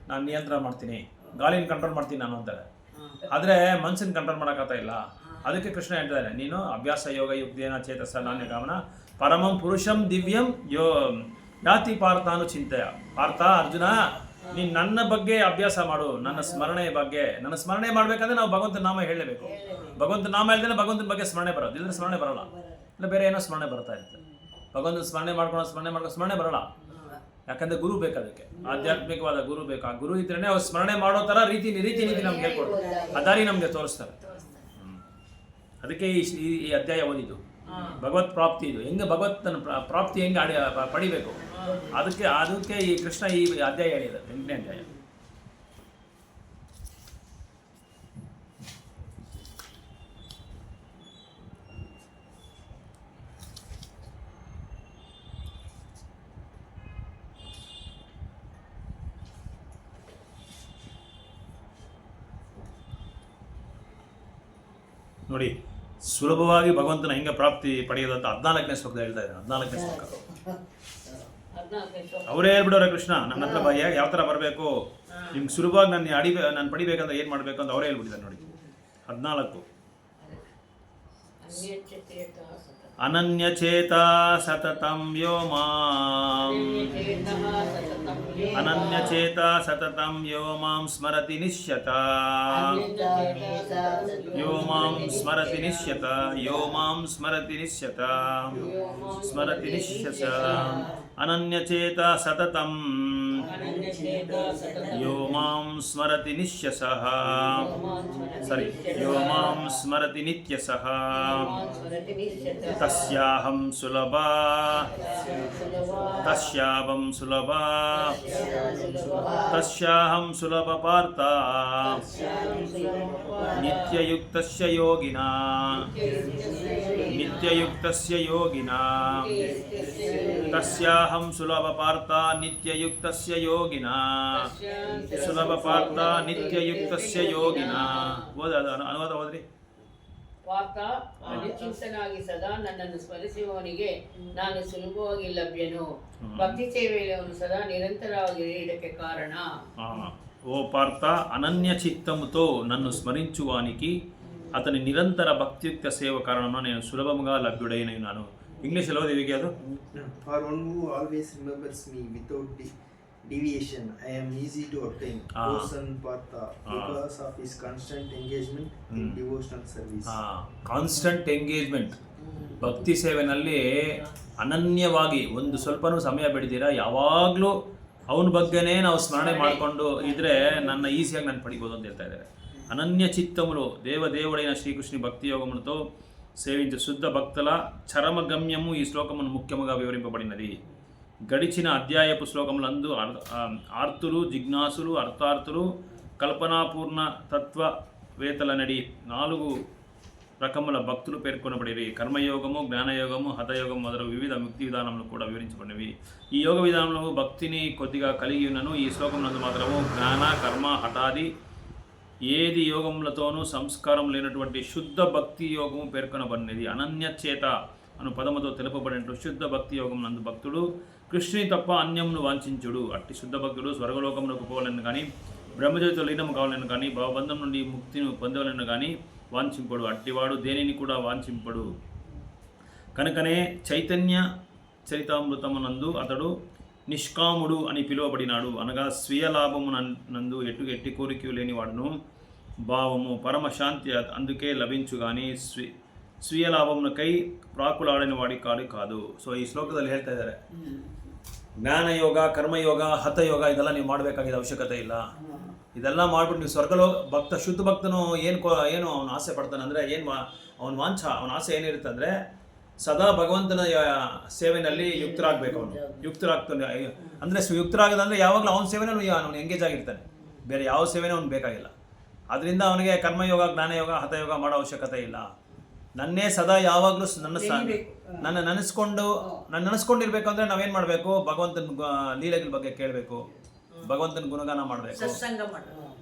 ನಾನು ನಿಯಂತ್ರಣ ಮಾಡ್ತೀನಿ, ಗಾಳಿನ ಕಂಟ್ರೋಲ್ ಮಾಡ್ತೀನಿ ನಾನು ಅಂತಾರೆ. ಆದರೆ ಮನ್ಸಿನ ಕಂಟ್ರೋಲ್ ಮಾಡೋಕ್ಕಾಗ್ತಾ ಇಲ್ಲ. ಅದಕ್ಕೆ ಕೃಷ್ಣ ಹೇಳ್ತಾನೆ, ನೀನು ಅಭ್ಯಾಸ ಯೋಗ ಯುಕ್ತೇನ ಚೇತಸ ನಾಣ್ಯ ಗಮನ ಪರಮಂ ಪುರುಷಂ ದಿವ್ಯಂ ಯಾತಿ ಪಾರ್ಥಾನು ಚಿಂತೆಯ. ಪಾರ್ಥ, ಅರ್ಜುನ, ನೀನು ನನ್ನ ಬಗ್ಗೆ ಅಭ್ಯಾಸ ಮಾಡು, ನನ್ನ ಸ್ಮರಣೆ ಮಾಡ್ಬೇಕಂದ್ರೆ ನಾವು ಭಗವಂತನ ನಾಮ ಹೇಳಲೇಬೇಕು. ಭಗವಂತನ ನಾಮ ಹೇಳ್ದೇನೆ ಭಗವಂತನ ಬಗ್ಗೆ ಸ್ಮರಣೆ ಬರೋದು, ಇಲ್ಲದ್ರೆ ಸ್ಮರಣೆ ಬರೋಲ್ಲ. ಇಲ್ಲ ಬೇರೆ ಏನೋ ಸ್ಮರಣೆ ಬರ್ತಾ ಇರುತ್ತೆ. ಭಗವಂತನ ಸ್ಮರಣೆ ಮಾಡ್ಕೊಂಡು ಸ್ಮರಣೆ ಬರೋಲ್ಲ. ಯಾಕಂದ್ರೆ ಗುರು ಬೇಕು, ಅದಕ್ಕೆ ಆಧ್ಯಾತ್ಮಿಕವಾದ ಗುರು ಬೇಕು. ಆ ಗುರು ಇದ್ರೇನೆ ಅವ್ರು ಸ್ಮರಣೆ ಮಾಡೋ ಥರ ರೀತಿ ನಮ್ಗೆ ಹೇಳ್ಕೊಡ್ತಾರೆ, ಆ ದಾರಿ ನಮ್ಗೆ ತೋರಿಸ್ತಾರೆ. ಅದಕ್ಕೆ ಈ ಅಧ್ಯಾಯ ಓದಿದ್ದು ಭಗವತ್ ಪ್ರಾಪ್ತಿ. ಇದು ಹೆಂಗೆ ಭಗವತ್ತನ ಪ್ರಾಪ್ತಿ ಹೆಂಗೆ ಪಡಿಬೇಕು, ಅದಕ್ಕೆ ಈ ಕೃಷ್ಣ ಈ ಅಧ್ಯಾಯ ಹೇಳಿದ್ದಾರೆ, 8ನೇ ಅಧ್ಯಾಯ. ನೋಡಿ, ಸುಲಭವಾಗಿ ಭಗವಂತನ ಹೆಂಗೆ ಪ್ರಾಪ್ತಿ ಪಡೆಯೋದಂತ 14ನೇ ಶ್ಲೋಕದ ಹೇಳ್ತಾ ಇದ್ದಾರೆ. 14ನೇ ಶ್ಲೋಕ ಅವರೇ ಹೇಳ್ಬಿಡೋರೆ, ಕೃಷ್ಣ ನನ್ನ ಹತ್ರ ಯಾವ ಥರ ಬರಬೇಕು, ನಿಮ್ಗೆ ಸುಲಭವಾಗಿ ನಾನು ಪಡಿಬೇಕಂತ ಏನು ಮಾಡಬೇಕು ಅಂತ ಅವರೇ ಹೇಳ್ಬಿಟ್ಟಿದ್ದಾರೆ. ನೋಡಿ 14. ಅನನ್ಯಚೇತ ಸತತಂ ಯೋ ಮಾಂ ಅನನ್ಯಚೇತ ಸತತಂ ಯೋ ಮಾಂ ಸ್ಮರತಿ ನಿಶ್ಯತ ಯೋ ಮಾಂ ಸ್ಮರತಿ ನಿಶ್ಯತ ಯೋ ಮಾಂ ಸ್ಮರತಿ ನಿಶ್ಯತ ಸ್ಮರತಿ ನಿಶ್ಯತ ಅನನ್ಯಚೇತ ಸತತಂ ಯೋ ಮಾಂ ಸ್ಮರತಿ ನಿಶ್ಯಸಃ ಸರಿ ಯೋ ಮಾಂ ಸ್ಮರತಿ ನಿತ್ಯಸಃ ತಸ್ಯಾಹಂ ಸುಲಭ ತಸ್ಯಾಹಂ ಸುಲಭ ತಸ್ಯಾಹಂ ಸುಲಭ ಪಾರ್ಥ ನಿತ್ಯಯುಕ್ತಸ್ಯ ಯೋಗಿನಾ ನಿತ್ಯಯುಕ್ತಸ್ಯ ಯೋಗಿನಾ ತಸ್ಯಾಹಂ ಸುಲಭ ಪಾರ್ಥ ನಿತ್ಯಯುಕ್ತಸ್ಯ ಯೋಗಿನಾ ಸುಲಭ ಪಾರ್ಥ ನಿತ್ಯಯುಕ್ತಸ್ಯ ಯೋಗಿನಾ ಅನುವಾದ ಓದ್ರಿ. ಪಾರ್ಥ ಅನಿಶ್ಚಿಂತನಾಗಿ ಸದಾ ನನ್ನನ್ನು ಸ್ಮರಿಸುವವನಿಗೆ ನಾನು ಸುಲಭವಾಗಿ ಲಭ್ಯನು. ಭಕ್ತಿ ಸೇವೆಯಲ್ಲಿ ಅವನು ಸದಾ ನಿರಂತರವಾಗಿ ಇದಕ್ಕೆ ಕಾರಣ. ఓ పార్థ అనన్య చిత్తముతో నన్ను స్మరించువానికి అతని నిరంతర భక్తియుక్త సేవ కారణంగా నేను సులభంగా లభ్యుడైనాను. ఇంగ్లీష్లో దేవికి అది For one who always remembers me without deviation, I am easy to obtain. O son Partha, because of his constant engagement in devotional service. Constant engagement ಭಕ್ತಿ ಸೇವೆನಲ್ಲಿ ಅನನ್ಯವಾಗಿ ಒಂದು ಸ್ವಲ್ಪನೂ ಸಮಯ ಬಿಡ್ದಿರ ಯಾವಾಗಲೂ ಅವನ ಬಗ್ಗೆನೇ ನಾವು ಸ್ಮರಣೆ ಮಾಡಿಕೊಂಡು ಇದ್ರೆ ನನ್ನ ఈజీగా ನಾನು పడిపోదు ಅಂತ ಹೇಳ್ತಾ ఇದ್ದಾರೆ. అనన్య చిత్తములు దేవదేవుడైన శ్రీకృష్ణుని భక్తి యోగములతో సేవించే శుద్ధ భక్తుల చరమగమ్యము ఈ శ్లోకమును ముఖ్యముగా వివరింపబడినది. గడిచిన అధ్యాయపు శ్లోకములందు ఆర్తులు జిజ్ఞాసులు అర్థార్థులు కల్పనాపూర్ణ తత్వవేత్తలనడి 4 రకముల భక్తులు పేర్కొనబడిరి. కర్మయోగము జ్ఞానయోగము హఠయోగం మొదలగు వివిధ ముక్తి విధానములు కూడా వివరించబడినవి. ఈ యోగ విధానంలో భక్తిని కొద్దిగా కలిగి ఉన్నను. ఈ శ్లోకమునందు మాత్రము జ్ఞాన కర్మ హఠాది ఏది యోగములతోనూ సంస్కారం లేనటువంటి శుద్ధ భక్తి యోగము పేర్కొనబడినది. అనన్యచేత అను పదముతో తెలుపబడినట్టు శుద్ధ భక్తి యోగం నందు భక్తుడు కృష్ణుని తప్ప అన్యమును వాంఛించుడు. అట్టి శుద్ధ భక్తుడు స్వర్గలోకమునకు పోవాలని కానీ బ్రహ్మజ్యోతితో లీనము కావాలని కానీ భవబంధం నుండి ముక్తిని పొందవాలని కానీ వాంఛింపడు. అట్టివాడు దేనిని కూడా వాంఛింపడు. కనుకనే చైతన్య చరితామృతమునందు అతడు నిష్కాముడు అని పిలువబడినాడు. అనగా స్వీయ లాభము నందు ఎట్టి కోరిక లేనివాడును. భావము పరమశాంతి అందుకే లభించు కానీ స్వీయ లాభమునకై ಪ್ರಾಕುಲಾಡನ ವಾಡಿ ಕಾದು. ಸೊ ಈ ಶ್ಲೋಕದಲ್ಲಿ ಹೇಳ್ತಾ ಇದ್ದಾರೆ ಜ್ಞಾನಯೋಗ ಕರ್ಮಯೋಗ ಹಠಯೋಗ ಇದೆಲ್ಲ ನೀವು ಮಾಡಬೇಕಾಗಿದ್ದ ಅವಶ್ಯಕತೆ ಇಲ್ಲ. ಇದೆಲ್ಲ ಮಾಡ್ಬಿಟ್ಟು ನೀವು ಭಕ್ತ ಶುದ್ಧ ಭಕ್ತನು ಏನು ಅವನು ಆಸೆ ಪಡ್ತಾನೆ ಅಂದರೆ ಅವನ ವಾಂಛ ಅವನ ಆಸೆ ಏನಿರುತ್ತೆ ಅಂದರೆ ಸದಾ ಭಗವಂತನ ಸೇವೆನಲ್ಲಿ ಯುಕ್ತರಾಗಬೇಕು. ಯುಕ್ತರಾಗ್ತಾನೆ ಅಂದರೆ ಯುಕ್ತರಾಗದಂದರೆ ಯಾವಾಗಲೂ ಅವನ ಸೇವೆನಲ್ಲಿ ಅವನು ಎಂಗೇಜ್ ಆಗಿರ್ತಾನೆ. ಬೇರೆ ಯಾವ ಸೇವೆನೂ ಅವ್ನು ಬೇಕಾಗಿಲ್ಲ. ಅದರಿಂದ ಅವನಿಗೆ ಕರ್ಮಯೋಗ ಜ್ಞಾನಯೋಗ ಹಠಯೋಗ ಮಾಡೋ ಅವಶ್ಯಕತೆ ಇಲ್ಲ. ನನ್ನೇ ಸದಾ ಯಾವಾಗಲೂ ನನ್ನ ನೆನೆಸ್ಕೊಂಡಿರ್ಬೇಕು ಅಂದರೆ ನಾವೇನು ಮಾಡಬೇಕು? ಭಗವಂತನ ಲೀಲೆಗಳ ಬಗ್ಗೆ ಕೇಳಬೇಕು, ಭಗವಂತನ ಗುಣಗಾನ ಮಾಡಬೇಕು,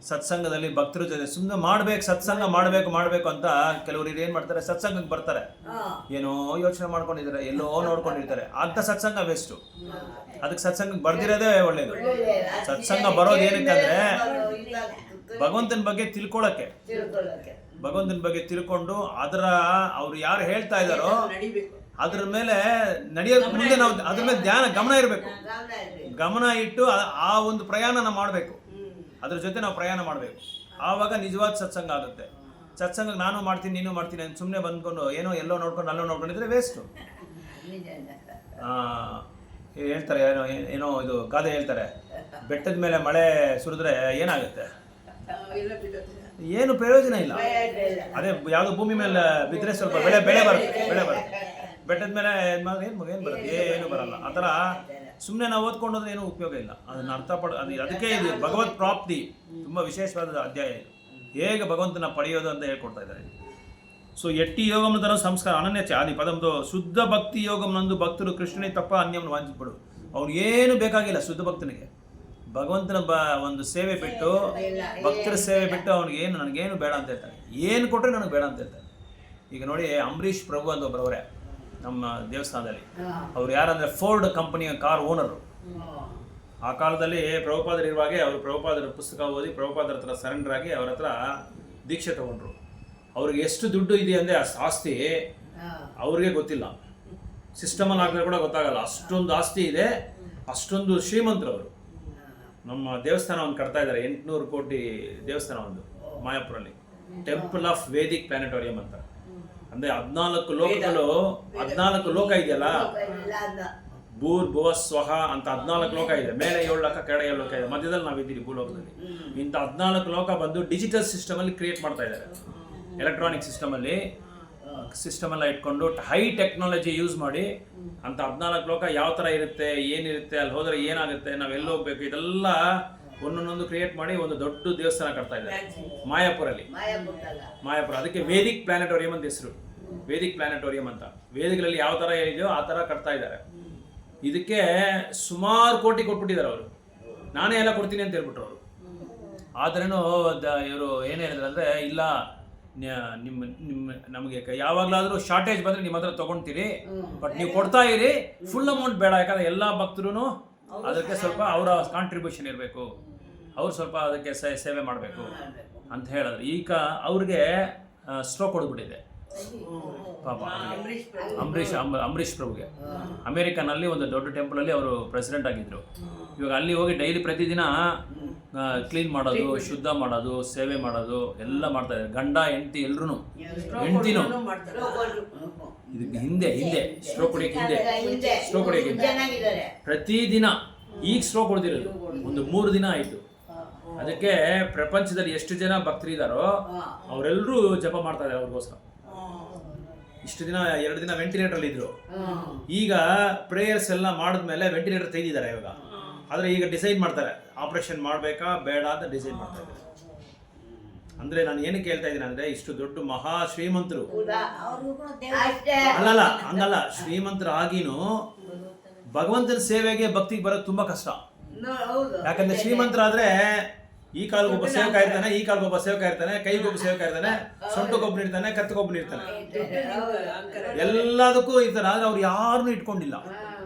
ಸತ್ಸಂಗದಲ್ಲಿ ಭಕ್ತರ ಜೊತೆ ಸುಮ್ಮನೆ ಮಾಡ್ಬೇಕು, ಸತ್ಸಂಗ ಮಾಡಬೇಕು ಅಂತ ಕೆಲವರು ಏನು ಮಾಡ್ತಾರೆ, ಸತ್ಸಂಗಕ್ಕೆ ಬರ್ತಾರೆ, ಏನೋ ಯೋಚನೆ ಮಾಡ್ಕೊಂಡಿದ್ದಾರೆ, ಎಲ್ಲೋ ನೋಡ್ಕೊಂಡಿರ್ತಾರೆ. ಅಂತ ಸತ್ಸಂಗ ವೇಸ್ಟು. ಅದಕ್ಕೆ ಸತ್ಸಂಗಕ್ಕೆ ಬರ್ದಿರೋದೇ ಒಳ್ಳೇದು. ಸತ್ಸಂಗ ಬರೋದು ಏನಕ್ಕಂದ್ರೆ ಭಗವಂತನ ಬಗ್ಗೆ ತಿಳ್ಕೊಳ್ಳೋಕ್ಕೆ, ಭಗವಂತನ ಬಗ್ಗೆ ತಿಳ್ಕೊಂಡು ಅವ್ರು ಯಾರು ಹೇಳ್ತಾ ಇದ್ದಾರೋ ಅದ್ರ ಮೇಲೆ ನಡೆಯೋದು. ಮುಂದೆ ನಾವು ಅದ್ರ ಮೇಲೆ ಗಮನ ಇರಬೇಕು. ಗಮನ ಇಟ್ಟು ಆ ಒಂದು ಪ್ರಯಾಣನ ಮಾಡಬೇಕು. ಅದ್ರ ಜೊತೆ ನಾವು ಪ್ರಯಾಣ ಮಾಡಬೇಕು. ಆವಾಗ ನಿಜವಾದ ಸತ್ಸಂಗ ಆಗುತ್ತೆ. ಸತ್ಸಂಗ ನಾನು ಮಾಡ್ತೀನಿ ನೀನು ಮಾಡ್ತೀನಿ ಅಂತ ಸುಮ್ಮನೆ ಬಂದ್ಕೊಂಡು ಎಲ್ಲೋ ನೋಡ್ಕೊಂಡು ಅಲ್ಲೋ ನೋಡ್ಕೊಂಡಿದ್ರೆ ವೇಸ್ಟು. ಹೇಳ್ತಾರೆ ಏನೋ ಇದು ಗಾದೆ ಹೇಳ್ತಾರೆ, ಬೆಟ್ಟದ ಮೇಲೆ ಮಳೆ ಸುರಿದ್ರೆ ಏನಾಗುತ್ತೆ? ಏನು ಪ್ರಯೋಜನ ಇಲ್ಲ. ಅದೇ ಯಾವುದೋ ಭೂಮಿ ಮೇಲೆ ಬಿದ್ದರೆ ಸ್ವಲ್ಪ ಬೆಳೆ ಬರುತ್ತೆ. ಬೆಟ್ಟದ ಮೇಲೆ ಏನು ಬರುತ್ತೆ? ಏನು ಬರಲ್ಲ. ಆ ಥರ ಸುಮ್ಮನೆ ನಾವು ಓದ್ಕೊಂಡೋದ್ರೆ ಏನೂ ಉಪಯೋಗ ಇಲ್ಲ. ಅದನ್ನು ಅದಕ್ಕೆ ಇದು ಭಗವತ್ ಪ್ರಾಪ್ತಿ ತುಂಬ ವಿಶೇಷವಾದ ಅಧ್ಯಾಯ ಇದು. ಹೇಗೆ ಭಗವಂತನ ಪಡೆಯೋದು ಅಂತ ಹೇಳ್ಕೊಡ್ತಾ ಇದ್ದಾರೆ. ಸೊ ಎಟ್ಟಿ ಯೋಗಂ ತರ ಸಂಸ್ಕಾರ ಅನನ್ಯ ಆದಿ ಪದಂతో ಶುದ್ಧ ಭಕ್ತಿ ಯೋಗಂ ನಂದು ಭಕ್ತರು ಕೃಷ್ಣನೇ ತಪ್ಪ ಅನ್ಯವನ್ನು ವಾಂಛಿಸಬೇಡು. ಅವ್ನಿಗೇನು ಬೇಕಾಗಿಲ್ಲ. ಶುದ್ಧ ಭಕ್ತನಿಗೆ ಭಗವಂತನ ಒಂದು ಸೇವೆ ಬಿಟ್ಟು, ಭಕ್ತರ ಸೇವೆ ಬಿಟ್ಟು ಅವ್ನಿಗೇನು ನನಗೇನು ಬೇಡ ಅಂತ ಹೇಳ್ತಾನೆ. ಏನು ಕೊಟ್ಟರೆ ನನಗೆ ಬೇಡ ಅಂತ ಹೇಳ್ತಾನೆ. ಈಗ ನೋಡಿ, ಅಂಬರೀಷ್ ಪ್ರಭು ಅಂತ ಒಬ್ಬರವರೇ ನಮ್ಮ ದೇವಸ್ಥಾನದಲ್ಲಿ. ಅವ್ರು ಯಾರಂದರೆ ಫೋರ್ಡ್ ಕಂಪನಿಯ ಕಾರ್ ಓನರು. ಆ ಕಾಲದಲ್ಲಿ ಪ್ರಭುಪಾದರು ಇರುವಾಗೆ ಅವರು ಪ್ರಭುಪಾದರ ಪುಸ್ತಕ ಓದಿ ಪ್ರಭುಪಾದರ ಹತ್ರ ಸರೆಂಡರ್ ಆಗಿ ಅವ್ರ ಹತ್ರ ದೀಕ್ಷೆ ತಗೊಂಡ್ರು. ಅವ್ರಿಗೆ ಎಷ್ಟು ದುಡ್ಡು ಇದೆ ಅಂದರೆ ಆಸ್ತಿ ಅವ್ರಿಗೆ ಗೊತ್ತಿಲ್ಲ. ಸಿಸ್ಟಮಲ್ಲಿ ಹಾಕಿದ್ರೆ ಕೂಡ ಗೊತ್ತಾಗಲ್ಲ, ಅಷ್ಟೊಂದು ಆಸ್ತಿ ಇದೆ, ಅಷ್ಟೊಂದು ಶ್ರೀಮಂತರು ಅವರು. ನಮ್ಮ ದೇವಸ್ಥಾನ ಒಂದು ಕಟ್ತಾ ಇದ್ದಾರೆ, 800 ಕೋಟಿ ದೇವಸ್ಥಾನ ಒಂದು ಮಾಯಾಪುರಲ್ಲಿ, ಟೆಂಪಲ್ ಆಫ್ ವೇದಿಕ್ ಪ್ಲಾನೆಟೋರಿಯಂ ಅಂತ. ಅಂದ್ರೆ 14 ಲೋಕಗಳು, 14 ಲೋಕ ಇದೆಯಲ್ಲ, ಭೂರ್ ಭುವ ಸ್ವಹ ಅಂತ 14 ಲೋಕ ಇದೆ. ಮೇಲೆ 7 ಲೋಕ, ಕೆಳಗೆ 7 ಲೋಕ ಇದೆ, ಮಧ್ಯದಲ್ಲಿ ನಾವಿದ್ದೀವಿ ಭೂಲೋಕದಲ್ಲಿ. ಇಂಥ 14 ಲೋಕ ಬಂದು ಡಿಜಿಟಲ್ ಸಿಸ್ಟಮ್ ಅಲ್ಲಿ ಕ್ರಿಯೇಟ್ ಮಾಡ್ತಾ ಇದ್ದಾರೆ. ಎಲೆಕ್ಟ್ರಾನಿಕ್ ಸಿಸ್ಟಮ್ ಎಲ್ಲ ಇಟ್ಕೊಂಡು ಹೈ ಟೆಕ್ನಾಲಜಿ ಯೂಸ್ ಮಾಡಿ ಅಂತ 14 ಲೋಕ ಯಾವ ಥರ ಇರುತ್ತೆ, ಏನಿರುತ್ತೆ, ಅಲ್ಲಿ ಹೋದರೆ ಏನಾಗುತ್ತೆ, ನಾವು ಎಲ್ಲಿ ಹೋಗ್ಬೇಕು, ಇದೆಲ್ಲ ಒಂದೊಂದೊಂದು ಕ್ರಿಯೇಟ್ ಮಾಡಿ ಒಂದು ದೊಡ್ಡ ದೇವಸ್ಥಾನ ಕಟ್ತಾ ಇದ್ದಾರೆ ಮಾಯಾಪುರಲ್ಲಿ. ಮಾಯಾಪುರ, ಅದಕ್ಕೆ ವೇದಿಕ್ ಪ್ಲಾನೆಟೋರಿಯಂ ಅಂತ ಹೆಸರು. ವೇದಿಕ್ ಪ್ಲಾನೆಟೋರಿಯಂ ಅಂತ ವೇದಿಗಳಲ್ಲಿ ಯಾವ ಥರ ಇದೆಯೋ ಆ ಥರ ಕಟ್ತಾ ಇದ್ದಾರೆ. ಇದಕ್ಕೆ ಸುಮಾರು ಕೋಟಿ ಕೊಟ್ಬಿಟ್ಟಿದ್ದಾರೆ ಅವರು. ನಾನೇ ಎಲ್ಲ ಕೊಡ್ತೀನಿ ಅಂತ ಹೇಳ್ಬಿಟ್ರು ಅವರು. ಆದ್ರೇನು ಇವರು ಏನು ಹೇಳಿದ್ರು ಅಂದರೆ, ಇಲ್ಲ ನಮಗೆ ಯಾವಾಗಲಾದರೂ ಶಾರ್ಟೇಜ್ ಬಂದರೆ ನಿಮ್ಮ ಹತ್ರ ತೊಗೊಳ್ತೀರಿ, ಬಟ್ ನೀವು ಕೊಡ್ತಾ ಇರಿ, ಫುಲ್ ಅಮೌಂಟ್ ಬೇಡ. ಯಾಕಂದರೆ ಎಲ್ಲ ಭಕ್ತರು ಅದಕ್ಕೆ ಸ್ವಲ್ಪ ಅವರ ಕಾಂಟ್ರಿಬ್ಯೂಷನ್ ಇರಬೇಕು, ಅವ್ರು ಸ್ವಲ್ಪ ಅದಕ್ಕೆ ಸೇವೆ ಮಾಡಬೇಕು ಅಂತ ಹೇಳಿದ್ರು. ಈಗ ಅವ್ರಿಗೆ ಸ್ಟ್ರೋಕ್ ಹೊಡೆದ್ಬಿಟ್ಟಿದೆ ಪಾಪ ಅಂಬರೀಷ್ ಪ್ರಭುಗೆ. ಅಮೇರಿಕನಲ್ಲಿ ಒಂದು ದೊಡ್ಡ ಟೆಂಪಲಲ್ಲಿ ಅವರು ಪ್ರೆಸಿಡೆಂಟ್ ಆಗಿದ್ರು. ಇವಾಗ ಅಲ್ಲಿ ಹೋಗಿ ಡೈಲಿ ಪ್ರತಿದಿನ ಕ್ಲೀನ್ ಮಾಡೋದು, ಶುದ್ಧ ಮಾಡೋದು, ಸೇವೆ ಮಾಡೋದು ಎಲ್ಲ ಮಾಡ್ತಾ ಇದ್ದಾರೆ. ಗಂಡ ಹೆಂಡತಿ ಎಲ್ರು, ಹೆಂಡತಿನೂ ಇದಕ್ಕೆ ಹಿಂದೆ ಸ್ಟ್ರೋಕ್ ಹೊಡಿಯೋಕೆ ಪ್ರತಿದಿನ. ಈಗ ಸ್ಟ್ರೋಕ್ ಹೊಡೆದಿರೋದು ಒಂದು 3 ದಿನ ಆಯಿತು. ಅದಕ್ಕೆ ಪ್ರಪಂಚದಲ್ಲಿ ಎಷ್ಟು ಜನ ಭಕ್ತರಿದ್ದಾರೋ ಅವರೆಲ್ಲರೂ ಜಪ ಮಾಡ್ತಾ ಇದ್ದಾರೆ ಅವ್ರಿಗೋಸ್ಕರ. ಇಷ್ಟು ದಿನ 2 ದಿನ ವೆಂಟಿಲೇಟರ್ ಇದ್ರು, ಈಗ ಪ್ರೇಯರ್ಸ್ ಎಲ್ಲ ಮಾಡಿದ್ಮೇಲೆ ವೆಂಟಿಲೇಟರ್ ತೆಗೆದಿದ್ದಾರೆ ಇವಾಗ. ಆದರೆ ಈಗ ಡಿಸೈಡ್ ಮಾಡ್ತಾರೆ ಆಪರೇಷನ್ ಮಾಡಬೇಕಾ ಬೇಡ ಅಂತ ಡಿಸೈಡ್ ಮಾಡ್ತಾ ಇದ್ದಾರೆ. ಅಂದ್ರೆ ನಾನು ಏನಕ್ಕೆ ಹೇಳ್ತಾ ಇದ್ದೀನಿ ಅಂದ್ರೆ, ಇಷ್ಟು ದೊಡ್ಡ ಮಹಾ ಶ್ರೀಮಂತರು ಅಲ್ಲಲ್ಲ, ಹಂಗಲ್ಲ, ಶ್ರೀಮಂತರಾಗಿನೂ ಭಗವಂತನ ಸೇವೆಗೆ ಭಕ್ತಿಗೆ ಬರೋದು ತುಂಬಾ ಕಷ್ಟ. ಯಾಕಂದ್ರೆ ಶ್ರೀಮಂತರಾದ್ರೆ ಈ ಕಾಲಗೊಬ್ಬ ಸೇವಕ ಇರ್ತಾನೆ, ಈ ಕಾಲಗೊಬ್ಬ ಸೇವಕ ಇರ್ತಾನೆ, ಕೈಗೊಬ್ಬ ಸೇವಕ ಇರ್ತಾನೆ, ಸೊಂಟಗೊಬ್ಬನ ಇರ್ತಾನೆ, ಕತ್ತಗೊಬ್ಬನ ಇರ್ತಾನೆ, ಎಲ್ಲದಕ್ಕೂ ಇರ್ತಾರೆ. ಆದ್ರೆ ಅವ್ರು ಯಾರನ್ನೂ ಇಟ್ಕೊಂಡಿಲ್ಲ.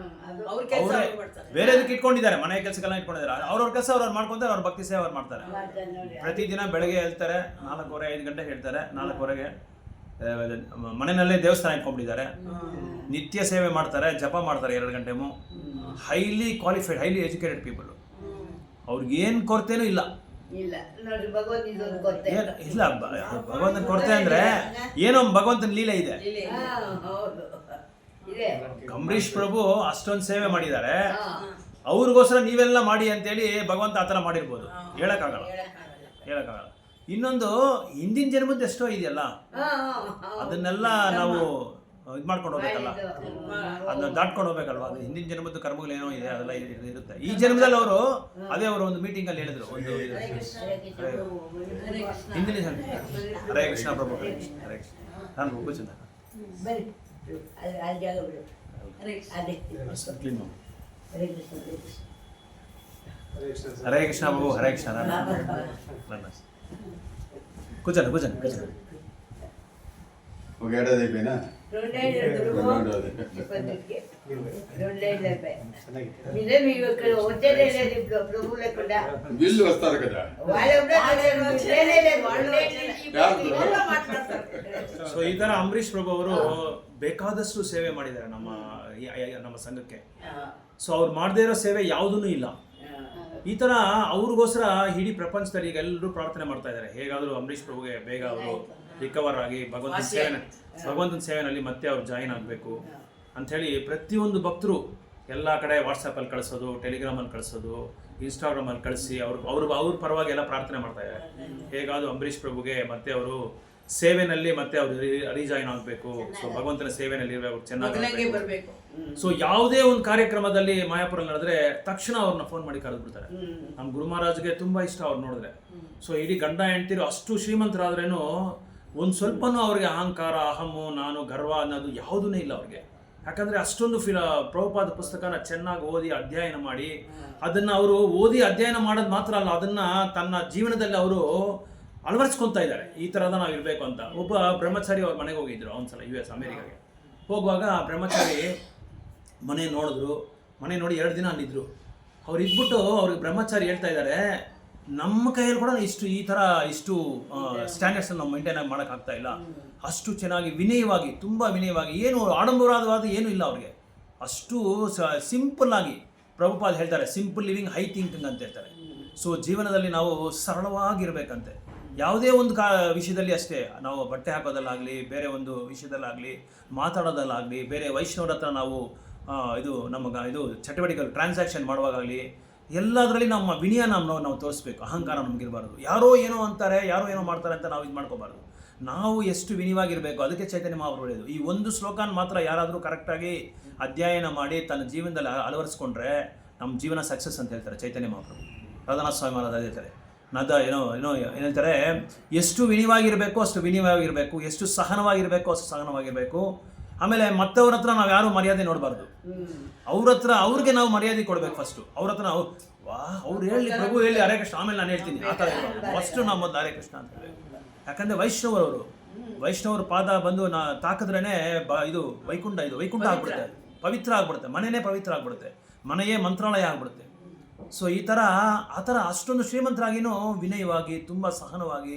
ಅವ್ರೆ ಬೇರೆದಕ್ಕೆ ಇಟ್ಕೊಂಡಿದ್ದಾರೆ, ಮನೆ ಕೆಲಸಕ್ಕೆಲ್ಲ ಇಟ್ಕೊಂಡಿದ್ದಾರೆ. ಅವ್ರವ್ರ ಕೆಲಸ ಅವ್ರವ್ರು ಮಾಡ್ಕೊಂತಾರೆ, ಅವ್ರ ಭಕ್ತಿ ಸೇವೆ ಅವ್ರು ಮಾಡ್ತಾರೆ. ಪ್ರತಿದಿನ ಬೆಳಗ್ಗೆ ಹೇಳ್ತಾರೆ 4:15 5 ಗಂಟೆಗೆ ಹೇಳ್ತಾರೆ. 4:15ಗೆ ಮನೆಯಲ್ಲೇ ದೇವಸ್ಥಾನ ಇಟ್ಕೊಂಡಿದ್ದಾರೆ, ನಿತ್ಯ ಸೇವೆ ಮಾಡ್ತಾರೆ, ಜಪ ಮಾಡ್ತಾರೆ 2 ಗಂಟೆಮು. Highly qualified, highly educated people. ಅವ್ರಿಗೇನು ಕೊರತೆನೂ ಇಲ್ಲ. ಇಲ್ಲ ಭಗವಂತನ ಕೊರತೆ ಅಂದ್ರೆ ಏನೋ ಭಗವಂತನ ಲೀಲೆ ಇದೆ. ಅಂಬರೀಷ್ ಪ್ರಭು ಅಷ್ಟೊಂದು ಸೇವೆ ಮಾಡಿದ್ದಾರೆ, ಅವ್ರಿಗೋಸ್ಕರ ನೀವೆಲ್ಲ ಮಾಡಿ ಅಂತೇಳಿ ಭಗವಂತ ಆ ಥರ ಮಾಡಿರ್ಬೋದು, ಹೇಳಕ್ಕಾಗಲ್ಲ. ಇನ್ನೊಂದು, ಹಿಂದಿನ ಜನ್ಮದ ಎಷ್ಟೋ ಇದೆಯಲ್ಲ, ಅದನ್ನೆಲ್ಲ ನಾವು ಇದು ಮಾಡ್ಕೊಂಡು ಹೋಗ್ಬೇಕಲ್ಲ, ಅದನ್ನ ದಾಟ್ಕೊಂಡು ಹೋಗ್ಬೇಕಲ್ವಾ. ಅದು ಹಿಂದಿನ ಜನ್ಮದ ಕರ್ಮಗಳು ಏನೋ ಇದೆ, ಅದೆಲ್ಲ ಇರುತ್ತೆ. ಈ ಜನ್ಮದಲ್ಲಿ ಅವರು ಅದೇ ಅವರು ಒಂದು ಮೀಟಿಂಗ್ ಅಲ್ಲಿ ಹೇಳಿದ್ರು, ಒಂದು ಹಿಂದಿನ ಹರೇ ಕೃಷ್ಣ ಪ್ರಭು, ಹರೇ ಕೃಷ್ಣ. ನಾನು ಕೂರ್ಚುಂದ ಹರೇ ಕೃಷ್ಣ ಪ್ರಭು, ಹರೇ ಕೃಷ್ಣ. కూర్చోండి. ఒక ఏడాది అయిపోయినా వీళ్ళు వస్తారు కదా. ಸೊ ಈ ತರ ಅಂಬರೀಷ್ ಪ್ರಭು ಅವರು ಬೇಕಾದಷ್ಟು ಸೇವೆ ಮಾಡಿದ್ದಾರೆ ನಮ್ಮ ಸಂಘಕ್ಕೆ. ಸೊ ಅವ್ರು ಮಾಡದೇ ಇರೋ ಸೇವೆ ಯಾವುದೂ ಇಲ್ಲ. ಈ ತರ ಅವ್ರಿಗೋಸ್ಕರ ಇಡೀ ಪ್ರಪಂಚದಲ್ಲಿ ಈಗ ಎಲ್ಲರೂ ಪ್ರಾರ್ಥನೆ ಮಾಡ್ತಾ ಇದ್ದಾರೆ, ಹೇಗಾದರೂ ಅಂಬರೀಷ್ ಪ್ರಭುಗೆ ಬೇಗ ಅವರು ರಿಕವರ್ ಆಗಿ ಭಗವಂತನ ಸೇವೆನಲ್ಲಿ ಮತ್ತೆ ಅವ್ರು ಜಾಯಿನ್ ಆಗಬೇಕು ಅಂಥೇಳಿ ಪ್ರತಿಯೊಂದು ಭಕ್ತರು ಎಲ್ಲ ಕಡೆ ವಾಟ್ಸಪ್ಪಲ್ಲಿ ಕಳಿಸೋದು, ಟೆಲಿಗ್ರಾಮಲ್ಲಿ ಕಳಿಸೋದು, ಇನ್ಸ್ಟಾಗ್ರಾಮಲ್ಲಿ ಕಳಿಸಿ ಅವ್ರ ಪರವಾಗಿ ಎಲ್ಲ ಪ್ರಾರ್ಥನೆ ಮಾಡ್ತಾ ಇದ್ದಾರೆ. ಹೇಗಾದರೂ ಅಂಬರೀಷ್ ಪ್ರಭುಗೆ ಮತ್ತೆ ಅವರು ಸೇವೆನಲ್ಲಿ ಮತ್ತೆ ಅವರು ರೀಜಾಯಿನ್ ಆಗಬೇಕು. ಸೊ ಭಗವಂತನ ಸೇವೆನಲ್ಲಿ ಅವ್ರು ಚೆನ್ನಾಗಿ ಬರಬೇಕು. ಸೊ ಯಾವುದೇ ಒಂದು ಕಾರ್ಯಕ್ರಮದಲ್ಲಿ ಮಾಯಾಪುರಲ್ಲಿ ನಡೆದ್ರೆ ತಕ್ಷಣ ಅವ್ರನ್ನ ಫೋನ್ ಮಾಡಿ ಕರೆದ್ಬಿಡ್ತಾರೆ. ನಮ್ಮ ಗುರು ಮಹಾರಾಜ್ಗೆ ತುಂಬಾ ಇಷ್ಟ ಅವ್ರು ನೋಡಿದ್ರೆ. ಸೊ ಇಡೀ ಗಂಡ ಹೆಂಡ್ತಿರು ಅಷ್ಟು ಶ್ರೀಮಂತರಾದ್ರೇನು ಒಂದು ಸ್ವಲ್ಪನೂ ಅವ್ರಿಗೆ ಅಹಂಕಾರ, ಅಹಮ್ಮು, ನಾನು, ಗರ್ವ ಅನ್ನೋದು ಯಾವುದೂ ಇಲ್ಲ ಅವ್ರಿಗೆ. ಯಾಕಂದ್ರೆ ಅಷ್ಟೊಂದು ಪ್ರಭುಪಾದ ಪುಸ್ತಕನ ಚೆನ್ನಾಗಿ ಓದಿ ಅಧ್ಯಯನ ಮಾಡಿ, ಅದನ್ನ ಅವರು ಓದಿ ಅಧ್ಯಯನ ಮಾಡೋದು ಮಾತ್ರ ಅಲ್ಲ, ಅದನ್ನ ತನ್ನ ಜೀವನದಲ್ಲಿ ಅವರು ಅಳವಡಿಸ್ಕೊತಾ ಇದ್ದಾರೆ. ಈ ಥರದ ನಾವು ಇರಬೇಕು ಅಂತ. ಒಬ್ಬ ಬ್ರಹ್ಮಚಾರಿ ಅವ್ರ ಮನೆಗೆ ಹೋಗಿದ್ರು ಒಂದ್ಸಲ US ಅಮೇರಿಕಾಗೆ. ಹೋಗುವಾಗ ಬ್ರಹ್ಮಚಾರಿ ಮನೆ ನೋಡಿದ್ರು, ಮನೆ ನೋಡಿ 2 ದಿನ ಅಲ್ಲಿದ್ರು. ಅವ್ರು ಇದ್ಬಿಟ್ಟು ಅವ್ರಿಗೆ ಬ್ರಹ್ಮಚಾರಿ ಹೇಳ್ತಾ ಇದ್ದಾರೆ, ನಮ್ಮ ಕೈಯಲ್ಲಿ ಕೂಡ ಇಷ್ಟು ಸ್ಟ್ಯಾಂಡರ್ಡ್ಸ್ ನಾವು ಮೇಂಟೈನ್ ಆಗಿ ಮಾಡೋಕ್ಕಾಗ್ತಾ ಇಲ್ಲ. ಅಷ್ಟು ಚೆನ್ನಾಗಿ ವಿನಯವಾಗಿ, ತುಂಬ ವಿನಯವಾಗಿ, ಏನು ಆಡಂಬರವಾದ ಏನೂ ಇಲ್ಲ ಅವ್ರಿಗೆ. ಅಷ್ಟು ಸಿಂಪಲ್ ಆಗಿ ಪ್ರಭುಪಾದ್ ಹೇಳ್ತಾರೆ, ಸಿಂಪಲ್ ಲಿವಿಂಗ್ ಹೈ ಥಿಂಕಿಂಗ್ ಅಂತ ಹೇಳ್ತಾರೆ. ಸೊ ಜೀವನದಲ್ಲಿ ನಾವು ಸರಳವಾಗಿರ್ಬೇಕಂತೆ. ಯಾವುದೇ ಒಂದು ವಿಷಯದಲ್ಲಿ ಅಷ್ಟೇ, ನಾವು ಬಟ್ಟೆ ಹಾಕೋದಲ್ಲಾಗಲಿ, ಬೇರೆ ಒಂದು ವಿಷಯದಲ್ಲಾಗಲಿ, ಮಾತಾಡೋದಲ್ಲಾಗಲಿ, ಬೇರೆ ವೈಷ್ಣವರ ಹತ್ರ ನಾವು ಇದು ಚಟುವಟಿಕೆಗಳು ಟ್ರಾನ್ಸಾಕ್ಷನ್ ಮಾಡುವಾಗಲಿ, ಎಲ್ಲದರಲ್ಲಿ ನಮ್ಮ ವಿನಯ ನಾವು ತೋರಿಸ್ಬೇಕು. ಅಹಂಕಾರ ನಮಗಿರಬಾರ್ದು. ಯಾರೋ ಏನೋ ಅಂತಾರೆ, ಯಾರೋ ಏನೋ ಮಾಡ್ತಾರೆ ಅಂತ ನಾವು ಇದು ಮಾಡ್ಕೋಬಾರ್ದು. ನಾವು ಎಷ್ಟು ವಿನಯವಾಗಿರಬೇಕು. ಅದಕ್ಕೆ ಚೈತನ್ಯ ಮಹಾಪ್ರಭು ಹೇಳಿದ್ರು, ಈ ಒಂದು ಶ್ಲೋಕನ ಮಾತ್ರ ಯಾರಾದರೂ ಕರೆಕ್ಟಾಗಿ ಅಧ್ಯಯನ ಮಾಡಿ ತನ್ನ ಜೀವನದಲ್ಲಿ ಅಳವಡಿಸ್ಕೊಂಡ್ರೆ ನಮ್ಮ ಜೀವನ ಸಕ್ಸಸ್ ಅಂತ ಹೇಳ್ತಾರೆ ಚೈತನ್ಯ ಮಹಾಪ್ರಭು. ರಾಧಾನಾಥ ಸ್ವಾಮಿ ಮಹಾರಾಜ್ ಹೇಳ್ತಾರೆ, ಏನು ಹೇಳ್ತಾರೆ, ಎಷ್ಟು ವಿನಯವಾಗಿರಬೇಕು ಅಷ್ಟು ವಿನಯವಾಗಿರಬೇಕು, ಎಷ್ಟು ಸಹನವಾಗಿರಬೇಕು ಅಷ್ಟು ಸಹನವಾಗಿರಬೇಕು. ಆಮೇಲೆ ಮತ್ತವ್ರ ಹತ್ರ ನಾವು ಯಾರು ಮರ್ಯಾದೆ ನೋಡಬಾರ್ದು. ಅವ್ರಿಗೆ ನಾವು ಮರ್ಯಾದೆ ಕೊಡ್ಬೇಕು. ಫಸ್ಟು ಅವ್ರ ಹತ್ರ ಅವ್ರು ಹೇಳಿ, ಪ್ರಭು ಹೇಳಿ ಹರೇ ಕೃಷ್ಣ, ಆಮೇಲೆ ನಾನು ಹೇಳ್ತೀನಿ ಆ ಥರ ಫಸ್ಟು ನಾವು ಮೊದಲು ಹರೇ ಕೃಷ್ಣ ಅಂತ ಹೇಳಬೇಕು. ಯಾಕಂದರೆ ವೈಷ್ಣವರು ಪಾದ ಬಂದು ತಾಕಿದ್ರೇ ಇದು ವೈಕುಂಠ ಆಗ್ಬಿಡುತ್ತೆ, ಪವಿತ್ರ ಆಗ್ಬಿಡುತ್ತೆ, ಮನೆಯೇ ಪವಿತ್ರ ಆಗ್ಬಿಡುತ್ತೆ, ಮನೆಯೇ ಮಂತ್ರಾಲಯ ಆಗ್ಬಿಡುತ್ತೆ. ಸೊ ಆ ಥರ ಅಷ್ಟೊಂದು ಶ್ರೀಮಂತರಾಗಿನೂ ವಿನಯವಾಗಿ, ತುಂಬ ಸಹನವಾಗಿ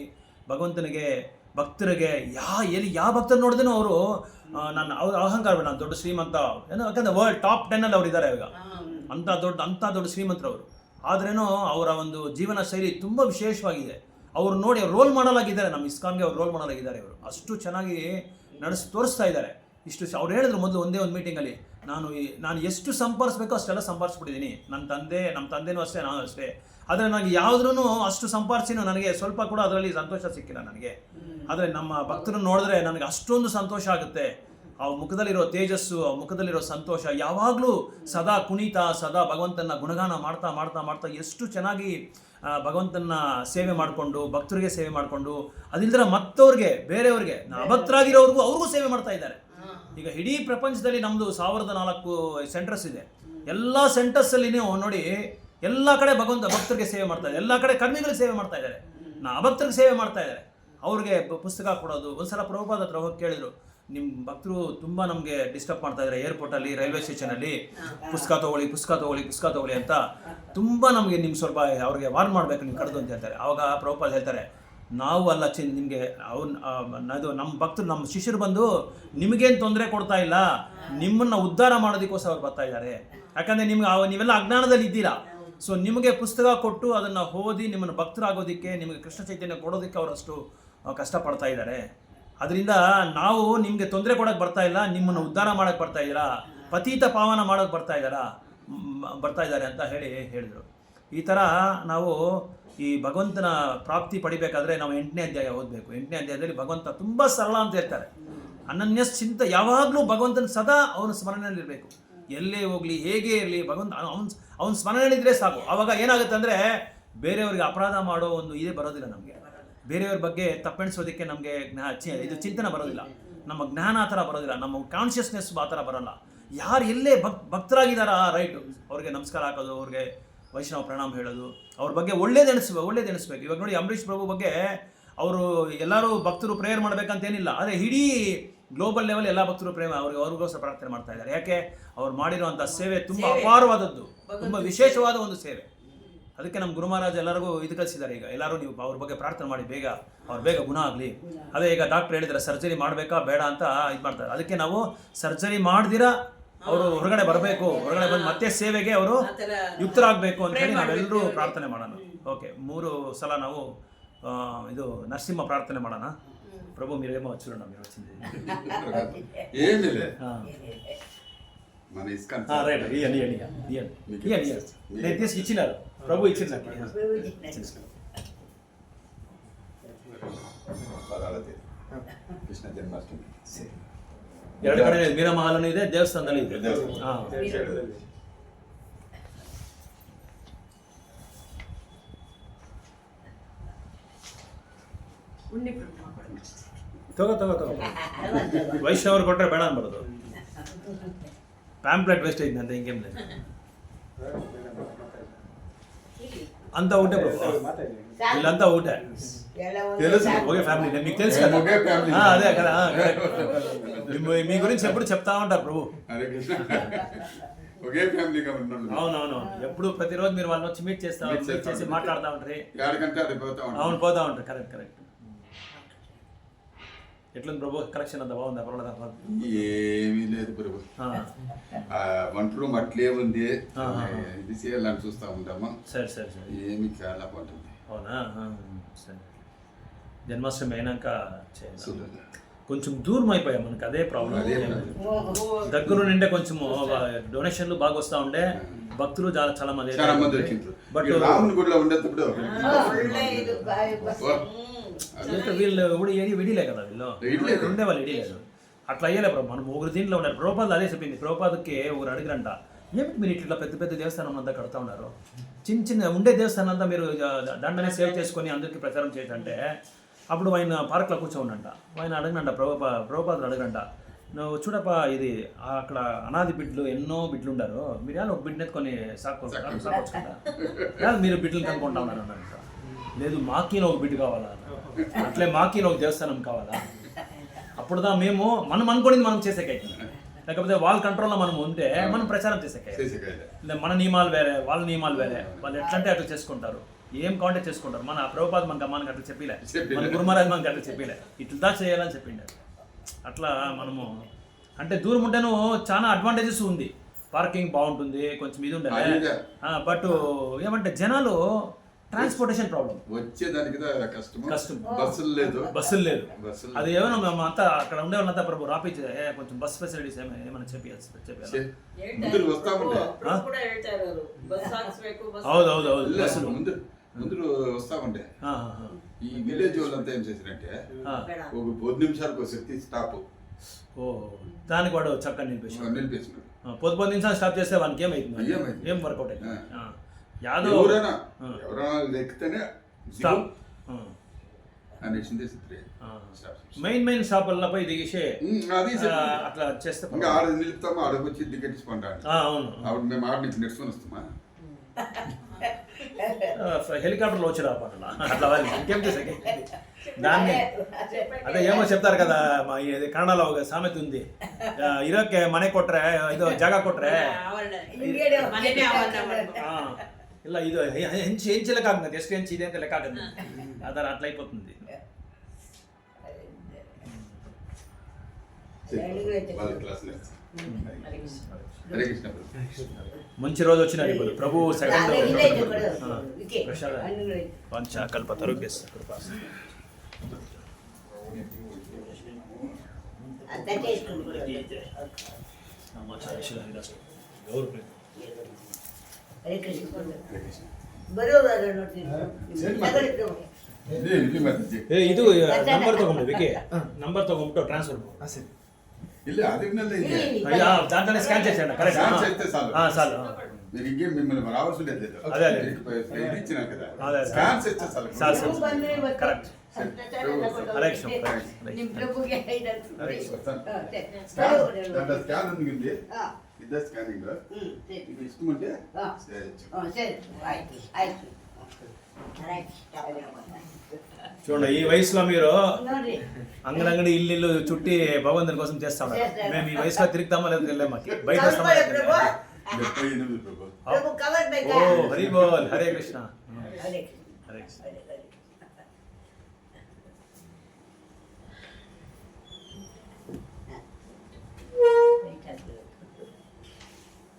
ಭಗವಂತನಿಗೆ, ಭಕ್ತರಿಗೆ ಯಾವ ಭಕ್ತರು ನೋಡಿದ್ರೂ ಅವರು ಅವ್ರ ಅಹಂಕಾರ ಬೇಡ, ನಾನು ದೊಡ್ಡ ಶ್ರೀಮಂತ ಯಾಕಂದ್ರೆ ವರ್ಲ್ಡ್ ಟಾಪ್ 10 ಅವ್ರು ಇದ್ದಾರೆ ಇವಾಗ, ಅಂಥ ದೊಡ್ಡ ಶ್ರೀಮಂತರವರು. ಆದ್ರೇನೋ ಅವರ ಒಂದು ಜೀವನ ಶೈಲಿ ತುಂಬ ವಿಶೇಷವಾಗಿದೆ. ಅವ್ರು ನೋಡಿ ಅವ್ರು ರೋಲ್ ಮಾಡಲ್ ಆಗಿದ್ದಾರೆ. ನಮ್ಮ ಇಸ್ಕಾನ್ಗೆ ಅವ್ರು ರೋಲ್ ಮಾಡಲ್ ಆಗಿದ್ದಾರೆ. ಅವರು ಅಷ್ಟು ಚೆನ್ನಾಗಿ ತೋರಿಸ್ತಾ ಇದ್ದಾರೆ. ಅವ್ರು ಹೇಳಿದ್ರು ಮೊದಲು ಒಂದೇ ಒಂದು ಮೀಟಿಂಗಲ್ಲಿ, ನಾನು ಎಷ್ಟು ಸಂಪಾದಿಸ್ಬೇಕೋ ಅಷ್ಟೆಲ್ಲ ಸಂಪಾದಿಸ್ಬಿಟ್ಟಿದ್ದೀನಿ. ನಮ್ಮ ತಂದೆನೂ ಅಷ್ಟೇ, ನಾನು ಅಷ್ಟೇ. ಆದರೆ ನನಗೆ ಯಾವುದ್ರೂ ಅಷ್ಟು ಸಂಪಾದಿಸಿನೂ ನನಗೆ ಸ್ವಲ್ಪ ಕೂಡ ಅದರಲ್ಲಿ ಸಂತೋಷ ಸಿಕ್ಕಿಲ್ಲ ನನಗೆ. ಆದರೆ ನಮ್ಮ ಭಕ್ತರನ್ನು ನೋಡಿದ್ರೆ ನನಗೆ ಅಷ್ಟೊಂದು ಸಂತೋಷ ಆಗುತ್ತೆ. ಆ ಮುಖದಲ್ಲಿರೋ ತೇಜಸ್ಸು, ಆ ಮುಖದಲ್ಲಿರೋ ಸಂತೋಷ, ಯಾವಾಗಲೂ ಸದಾ ಕುಣಿತ, ಸದಾ ಭಗವಂತನ ಗುಣಗಾನ ಮಾಡ್ತಾ ಮಾಡ್ತಾ ಮಾಡ್ತಾ ಎಷ್ಟು ಚೆನ್ನಾಗಿ ಭಗವಂತನ ಸೇವೆ ಮಾಡಿಕೊಂಡು, ಭಕ್ತರಿಗೆ ಸೇವೆ ಮಾಡಿಕೊಂಡು, ಅದಿಲ್ಲದ್ರೆ ಮತ್ತವ್ರಿಗೆ, ಬೇರೆಯವ್ರಿಗೆ, ಅಭಕ್ತರಾಗಿರೋರ್ಗೂ ಅವ್ರಿಗೂ ಸೇವೆ ಮಾಡ್ತಾ ಇದ್ದಾರೆ. ಈಗ ಇಡೀ ಪ್ರಪಂಚದಲ್ಲಿ ನಮ್ಮದು 1004 ಸೆಂಟರ್ಸ್ ಇದೆ. ಎಲ್ಲ ಸೆಂಟರ್ಸಲ್ಲಿ ನೀವು ನೋಡಿ, ಎಲ್ಲ ಕಡೆ ಭಕ್ತರಿಗೆ ಸೇವೆ ಮಾಡ್ತಾ ಇದ್ದಾರೆ, ಎಲ್ಲ ಕಡೆ ಕರ್ಮಿಗಳಿಗೆ ಸೇವೆ ಮಾಡ್ತಾ ಇದ್ದಾರೆ, ಅಭಕ್ತರಿಗೆ ಸೇವೆ ಮಾಡ್ತಾ ಇದ್ದಾರೆ. ಅವ್ರಿಗೆ ಪುಸ್ತಕ ಕೊಡೋದು. ಒಂದ್ಸಲ ಪ್ರಭುಪಾದ ಹತ್ರ ಹೋಗಿ ಕೇಳಿದ್ರು, ನಿಮ್ಮ ಭಕ್ತರು ತುಂಬ ನಮಗೆ ಡಿಸ್ಟರ್ಬ್ ಮಾಡ್ತಾ ಇದ್ದಾರೆ ಏರ್ಪೋರ್ಟಲ್ಲಿ, ರೈಲ್ವೆ ಸ್ಟೇಷನಲ್ಲಿ, ಪುಸ್ತಕ ತೊಗೊಳ್ಳಿ ಅಂತ ತುಂಬ ನಮಗೆ ನಿಮ್ಗೆ ಸ್ವಲ್ಪ ಅವ್ರಿಗೆ ವಾರ್ನ್ ಮಾಡಬೇಕು, ನೀವು ಕರೆದು ಅಂತ ಹೇಳ್ತಾರೆ. ಆವಾಗ ಪ್ರಭುಪಾದ ಹೇಳ್ತಾರೆ, ನಾವು ಅಲ್ಲ ನಿಮಗೆ ನಮ್ಮ ಭಕ್ತರು, ನಮ್ಮ ಶಿಷ್ಯರು ಬಂದು ನಿಮಗೇನು ತೊಂದರೆ ಕೊಡ್ತಾ ಇಲ್ಲ, ನಿಮ್ಮನ್ನು ಉದ್ಧಾರ ಮಾಡೋದಕ್ಕೋಸ್ಕರ ಅವ್ರು ಬರ್ತಾ ಇದ್ದಾರೆ. ಯಾಕಂದರೆ ನೀವೆಲ್ಲ ಅಜ್ಞಾನದಲ್ಲಿ ಇದ್ದೀರಾ. ಸೊ ನಿಮಗೆ ಪುಸ್ತಕ ಕೊಟ್ಟು ಅದನ್ನು ಓದಿ ನಿಮ್ಮನ್ನು ಭಕ್ತರಾಗೋದಕ್ಕೆ, ನಿಮಗೆ ಕೃಷ್ಣ ಚೈತನ್ಯ ಕೊಡೋದಕ್ಕೆ ಅವರಷ್ಟು ಕಷ್ಟಪಡ್ತಾ ಇದ್ದಾರೆ. ಅದರಿಂದ ನಾವು ನಿಮಗೆ ತೊಂದರೆ ಕೊಡೋಕ್ಕೆ ಬರ್ತಾ ಇಲ್ಲ, ನಿಮ್ಮನ್ನು ಉದ್ಧಾರ ಮಾಡೋಕ್ಕೆ ಬರ್ತಾ ಇದ್ದೀರಾ, ಪತೀತ ಪಾವನ ಮಾಡೋಕ್ಕೆ ಬರ್ತಾ ಇದ್ದಾರೆ ಅಂತ ಹೇಳಿದರು. ಈ ಥರ ನಾವು ಈ ಭಗವಂತನ ಪ್ರಾಪ್ತಿ ಪಡಿಬೇಕಾದ್ರೆ ನಾವು 8ನೇ ಅಧ್ಯಾಯ ಓದಬೇಕು. 8ನೇ ಅಧ್ಯಾಯದಲ್ಲಿ ಭಗವಂತ ತುಂಬ ಸರಳ ಅಂತ ಹೇಳ್ತಾರೆ. ಅನನ್ಯ ಚಿಂತ, ಯಾವಾಗಲೂ ಭಗವಂತನ ಸದಾ ಅವನ ಸ್ಮರಣೆಯಲ್ಲಿರಬೇಕು. ಎಲ್ಲೇ ಹೋಗಲಿ, ಹೇಗೆ ಇರಲಿ, ಭಗವಂತ ಅವನ ಸ್ಮರಣೆಯಲ್ಲಿದ್ದರೆ ಸಾಕು. ಆವಾಗ ಏನಾಗುತ್ತೆ ಅಂದರೆ ಬೇರೆಯವ್ರಿಗೆ ಅಪರಾಧ ಮಾಡೋ ಒಂದು ಇದೇ ಬರೋದಿಲ್ಲ ನಮಗೆ. ಬೇರೆಯವ್ರ ಬಗ್ಗೆ ತಪ್ಪೆಣಿಸೋದಕ್ಕೆ ನಮಗೆ ಇದು ಚಿಂತನೆ ಬರೋದಿಲ್ಲ, ನಮ್ಮ ಜ್ಞಾನ ಆ ಥರ ಬರೋದಿಲ್ಲ, ನಮ್ಮ ಕಾನ್ಷಿಯಸ್ನೆಸ್ ಆ ಥರ ಬರೋಲ್ಲ. ಯಾರು ಎಲ್ಲೇ ಭಕ್ತರಾಗಿದ್ದಾರ ರೈಟು, ಅವ್ರಿಗೆ ನಮಸ್ಕಾರ ಹಾಕೋದು, ಅವ್ರಿಗೆ ವೈಷ್ಣವ ಪ್ರಣಾಮ ಹೇಳೋದು, ಅವ್ರ ಬಗ್ಗೆ ಒಳ್ಳೇದೆಣಿಸ್ಬೇಕು. ಇವಾಗ ನೋಡಿ, ಅಂಬರೀಷ್ ಪ್ರಭು ಬಗ್ಗೆ ಅವರು ಎಲ್ಲರೂ ಭಕ್ತರು ಪ್ರೇಯರ್ ಮಾಡಬೇಕಂತೇನಿಲ್ಲ, ಆದರೆ ಇಡೀ ಗ್ಲೋಬಲ್ ಲೆವೆಲ್ ಎಲ್ಲ ಭಕ್ತರು ಅವ್ರಿಗೋಸ್ಕರ ಪ್ರಾರ್ಥನೆ ಮಾಡ್ತಾ ಇದ್ದಾರೆ. ಯಾಕೆ? ಅವ್ರು ಮಾಡಿರುವಂಥ ಸೇವೆ ತುಂಬ ಅಪಾರವಾದದ್ದು, ತುಂಬ ವಿಶೇಷವಾದ ಒಂದು ಸೇವೆ. ಅದಕ್ಕೆ ನಮ್ಮ ಗುರು ಮಹಾರಾಜ್ ಎಲ್ಲರಿಗೂ ಇದು ಕಲಿಸಿದ್ದಾರೆ. ಈಗ ಎಲ್ಲರೂ ನೀವು ಅವ್ರ ಬಗ್ಗೆ ಪ್ರಾರ್ಥನೆ ಮಾಡಿ, ಬೇಗ ಗುಣ ಆಗಲಿ. ಅದೇ ಈಗ ಡಾಕ್ಟರ್ ಹೇಳಿದ್ದಾರೆ, ಸರ್ಜರಿ ಮಾಡಬೇಕಾ ಬೇಡ ಅಂತ ಇದು ಮಾಡ್ತಾರೆ. ಅದಕ್ಕೆ ನಾವು ಸರ್ಜರಿ ಮಾಡ್ದಿರಾ ಅವರು ಹೊರಗಡೆ ಬರಬೇಕು, ಹೊರಗಡೆ ಬಂದು ಮತ್ತೆ ಸೇವೆಗೆ ಅವರು ಯುಕ್ತರಾಗಬೇಕು ಅಂತ ಹೇಳಿ ನಾವೆಲ್ಲರೂ ಪ್ರಾರ್ಥನೆ ಮಾಡೋಣ. ಓಕೆ, 3 ಸಲ ನಾವು ಇದು ನರಸಿಂಹ ಪ್ರಾರ್ಥನೆ ಮಾಡೋಣ. ప్రభు మీరేమో చూడండి, మీరు వచ్చింది ఏమీ లేదు మన ఇస్కాన్ రైట్. ఇయ్యండి నేను తీసి ఇచ్చినారు, ప్రభు ఇచ్చింది నాకు. ಕೃಷ್ಣ ಜನ್ಮಾಷ್ಟಮಿ 2 ಕಡೆ ಮೀರಾ ಮಹಲ್ ಇದೆ, ದೇವಸ್ಥಾನದಲ್ಲಿ ಇದೆ. ತಗೋ ವೈಷ್ಣವರು ಕೊಟ್ಟರೆ ಬೇಡ ಅನ್ಬಾರ್ದು. ಪ್ಯಾಂಪ್ಲೆಟ್ ವೇಸ್ಟೇಜ್ ಅಂತ ಹಿಂಗೇನೆ ಅಂತ ಊಟ ಇಲ್ಲಂತ ಊಟ తెలుసు ఒకే ఫ్యామిలీ, మీకు తెలుసు కదా. అదే కదా, మీ గురించి ఎప్పుడు చెప్తా ఉంటారు ప్రభు. ఒకే ఫ్యామిలీగా ఉన్నాం. అవునవును, ఎప్పుడు ప్రతిరోజు మీరు వాళ్ళని వచ్చి మీట్ చేసి మాట్లాడుతూ ఉంటారు. ఎక్కడికంటే అది పోతా ఉంటారు. అవును, పోతా ఉంటారు. కరెక్ట్. ఎట్లుంది ప్రభు కలెక్షన్ అంతా బాగుందా పర్వాలేదా? ఏమీ లేదు ప్రభు. వంట రూమ్ అట్లే ఉంది, ఇది చేయాలని చూస్తా ఉంటామా. సరే సరే సరే. ఏమి చాలా బాగుంటుంది. అవునా? సరే. జన్మాష్టమి అయినాక చేయాలి. చూడాలి. కొంచెం దూరం అయిపోయాం, మనకి అదే ప్రాబ్లం. అదే దగ్గర నుండే కొంచెం డొనేషన్లు బాగా వస్తూ ఉండే, భక్తులు చాలా మంది చాలా మంది వచ్చిండ్రు. బట్ రాముని గుడిలో ఉండేటప్పుడు వీళ్ళు కూడా విడిలే కదా, వీళ్ళు ఉండేవాళ్ళు ఇడిలేదు. అట్లా అయ్యలే ప్రభు. మనం ఒకరు దీంట్లో ఉన్నారు. ప్రభుపాద అదే చెప్పింది. ప్రభుపాదకి ఒకరు అడిగిరంట, ఏమిటి మీరు ఇట్లా పెద్ద పెద్ద దేవస్థానం అంతా కడతా ఉన్నారు, చిన్న చిన్న ఉండే దేవస్థానం అంతా మీరు దండనే సేవ్ చేసుకొని అందరికీ ప్రచారం చేయంటే, అప్పుడు ఆయన పార్క్లో కూర్చోండంట. ఆయన అడగనంట, ప్రభుపాదులు అడగనంట, నువ్వు చూడప్ప ఇది అక్కడ అనాది బిడ్డలు ఎన్నో బిడ్డలు ఉండారు, మీరు ఒక బిడ్డని ఎత్తుకొని సాకొచ్చుకుంటా, మీరు బిడ్డలు కనుక్కుంటా ఉన్నారు అన్నారంట. లేదు, మాకీన ఒక బిడ్డ కావాలా, అట్లే మాకీన ఒక దేవస్థానం కావాలా. అప్పుడుదా మేము మనం అనుకోనింది మనం చేసేకైతే, లేకపోతే వాళ్ళ కంట్రోల్లో మనం ఉంటే మనం ప్రచారం చేసేకైతే. మన నియమాలు వేరే, వాళ్ళ నియమాలు వేరే, వాళ్ళు ఎట్లంటే అట్లా చేసుకుంటారు, ఏం కావాలంటే చేసుకుంటారు. మన ప్రభుపాద మనకి అట్లా చెప్పిలే, మన గురుమహారాజ్ మనకి అట్లా చెప్పిలే, ఇట్లా చేయాలని చెప్పిండే. అట్లా మనము అంటే దూరం ఉంటేను చాలా అడ్వాంటేజెస్ ఉంది. పార్కింగ్ బాగుంటుంది, కొంచెం ఇది ఉండాలి. బట్ ఏమంటే జనాలు ట్రాన్స్పోర్టేషన్ ప్రాబ్లం, వచ్చేదానికి కష్టం. బస్సులు లేదు. అది ఏమైనా మేము అంతా అక్కడ ఉండే వాళ్ళంతా ప్రభు రాపించే కొంచెం బస్ ఫెసిలిటీస్ ఏమైనా చెప్పాలి. అవును బస్సులు ముందు వస్తా ఉండే. ఈ విలేజ్ వాళ్ళంతా ఏం చేశారంటే ఒక 10 నిమిషాలకు ఒక శక్తి స్టాప్. దానికి వాడు చక్కగా నిలిపేసినాడు. 10 నిమిషాలు స్టాప్ చేస్తే వానికి ఏమైతుంది, ఏం వర్కౌట్ అయింది. ఎవరైనా ఎక్కితేనే స్టాప్ అనేసింది. మెయిన్ షాపులపై దిగేసి అట్లా చేస్తే ఇంకా ఆడ నిలుపుతాము, ఆడకు వచ్చి టికెట్ ఇసుకుంటాను. అవును, ఆవిడ మేము ఆడ నుంచి నడుచుకొని వస్తామా, హెలికాప్టర్లో వచ్చి రాపట్ల అట్లా వాళ్ళు ఇంకేం చేసాక దాన్ని. అదే ఏమో చెప్తారు కదా, మా ఇది కన్నడలో ఒక సామెత ఉంది, ఇరోకే మನೆ ಕೊಟ್ರೆ ಇದು ಜಾಗ ಕೊಟ್ರೆ ಇಲ್ಲ ಇದು ಹೆಂಚು ಲೆಕ್ಕ ಆಗ್ತದೆ, ಎಷ್ಟು ಹೆಂಚು ಇದೆ ಅಂತ ಲೆಕ್ಕ ಆಗತ್ತೆ. ಅದರ అట్లా అయిపోతుంది. మంచి రోజు వచ్చినారు ఇప్పుడు ప్రభు. సెకండ్ పంచకల్పతరు ಇದು ನಂಬರ್ ತಗೊಂಡು ವಿಕೆ ನಂಬರ್ ತಗೊಂಡ್ಬಿಟ್ಟು ಟ್ರಾನ್ಸ್ಫರ್ ಇಲ್ಲ ಅದನ್ನೆಲ್ಲ ಇದೆ దాంట్లోనే స్కాన్ చేసేయండి. కరెక్ట్ చాలు. మీరు ఇంకేం మిమ్మల్ని రావాల్సి లేదు. అదే ఇచ్చినారు కదా, అదే స్కాన్ చేస్తే చాలు. కరెక్ట్. దాంట్లో స్కాన్ ఉంది, ఇదే స్కానింగ్. ఇది ఇష్టమంటే చూడండి, ఈ వయసులో మీరు అంగనంగడి ఇల్లు చుట్టి భగవంతుని కోసం చేస్తాం. మేము ఈ వయసులో తిరుగుతామో లేదా తెలియదు, మాకు బయట వస్తామో. ఓ హరి బోల్, హరే కృష్ణ. హరే కృష్ణ.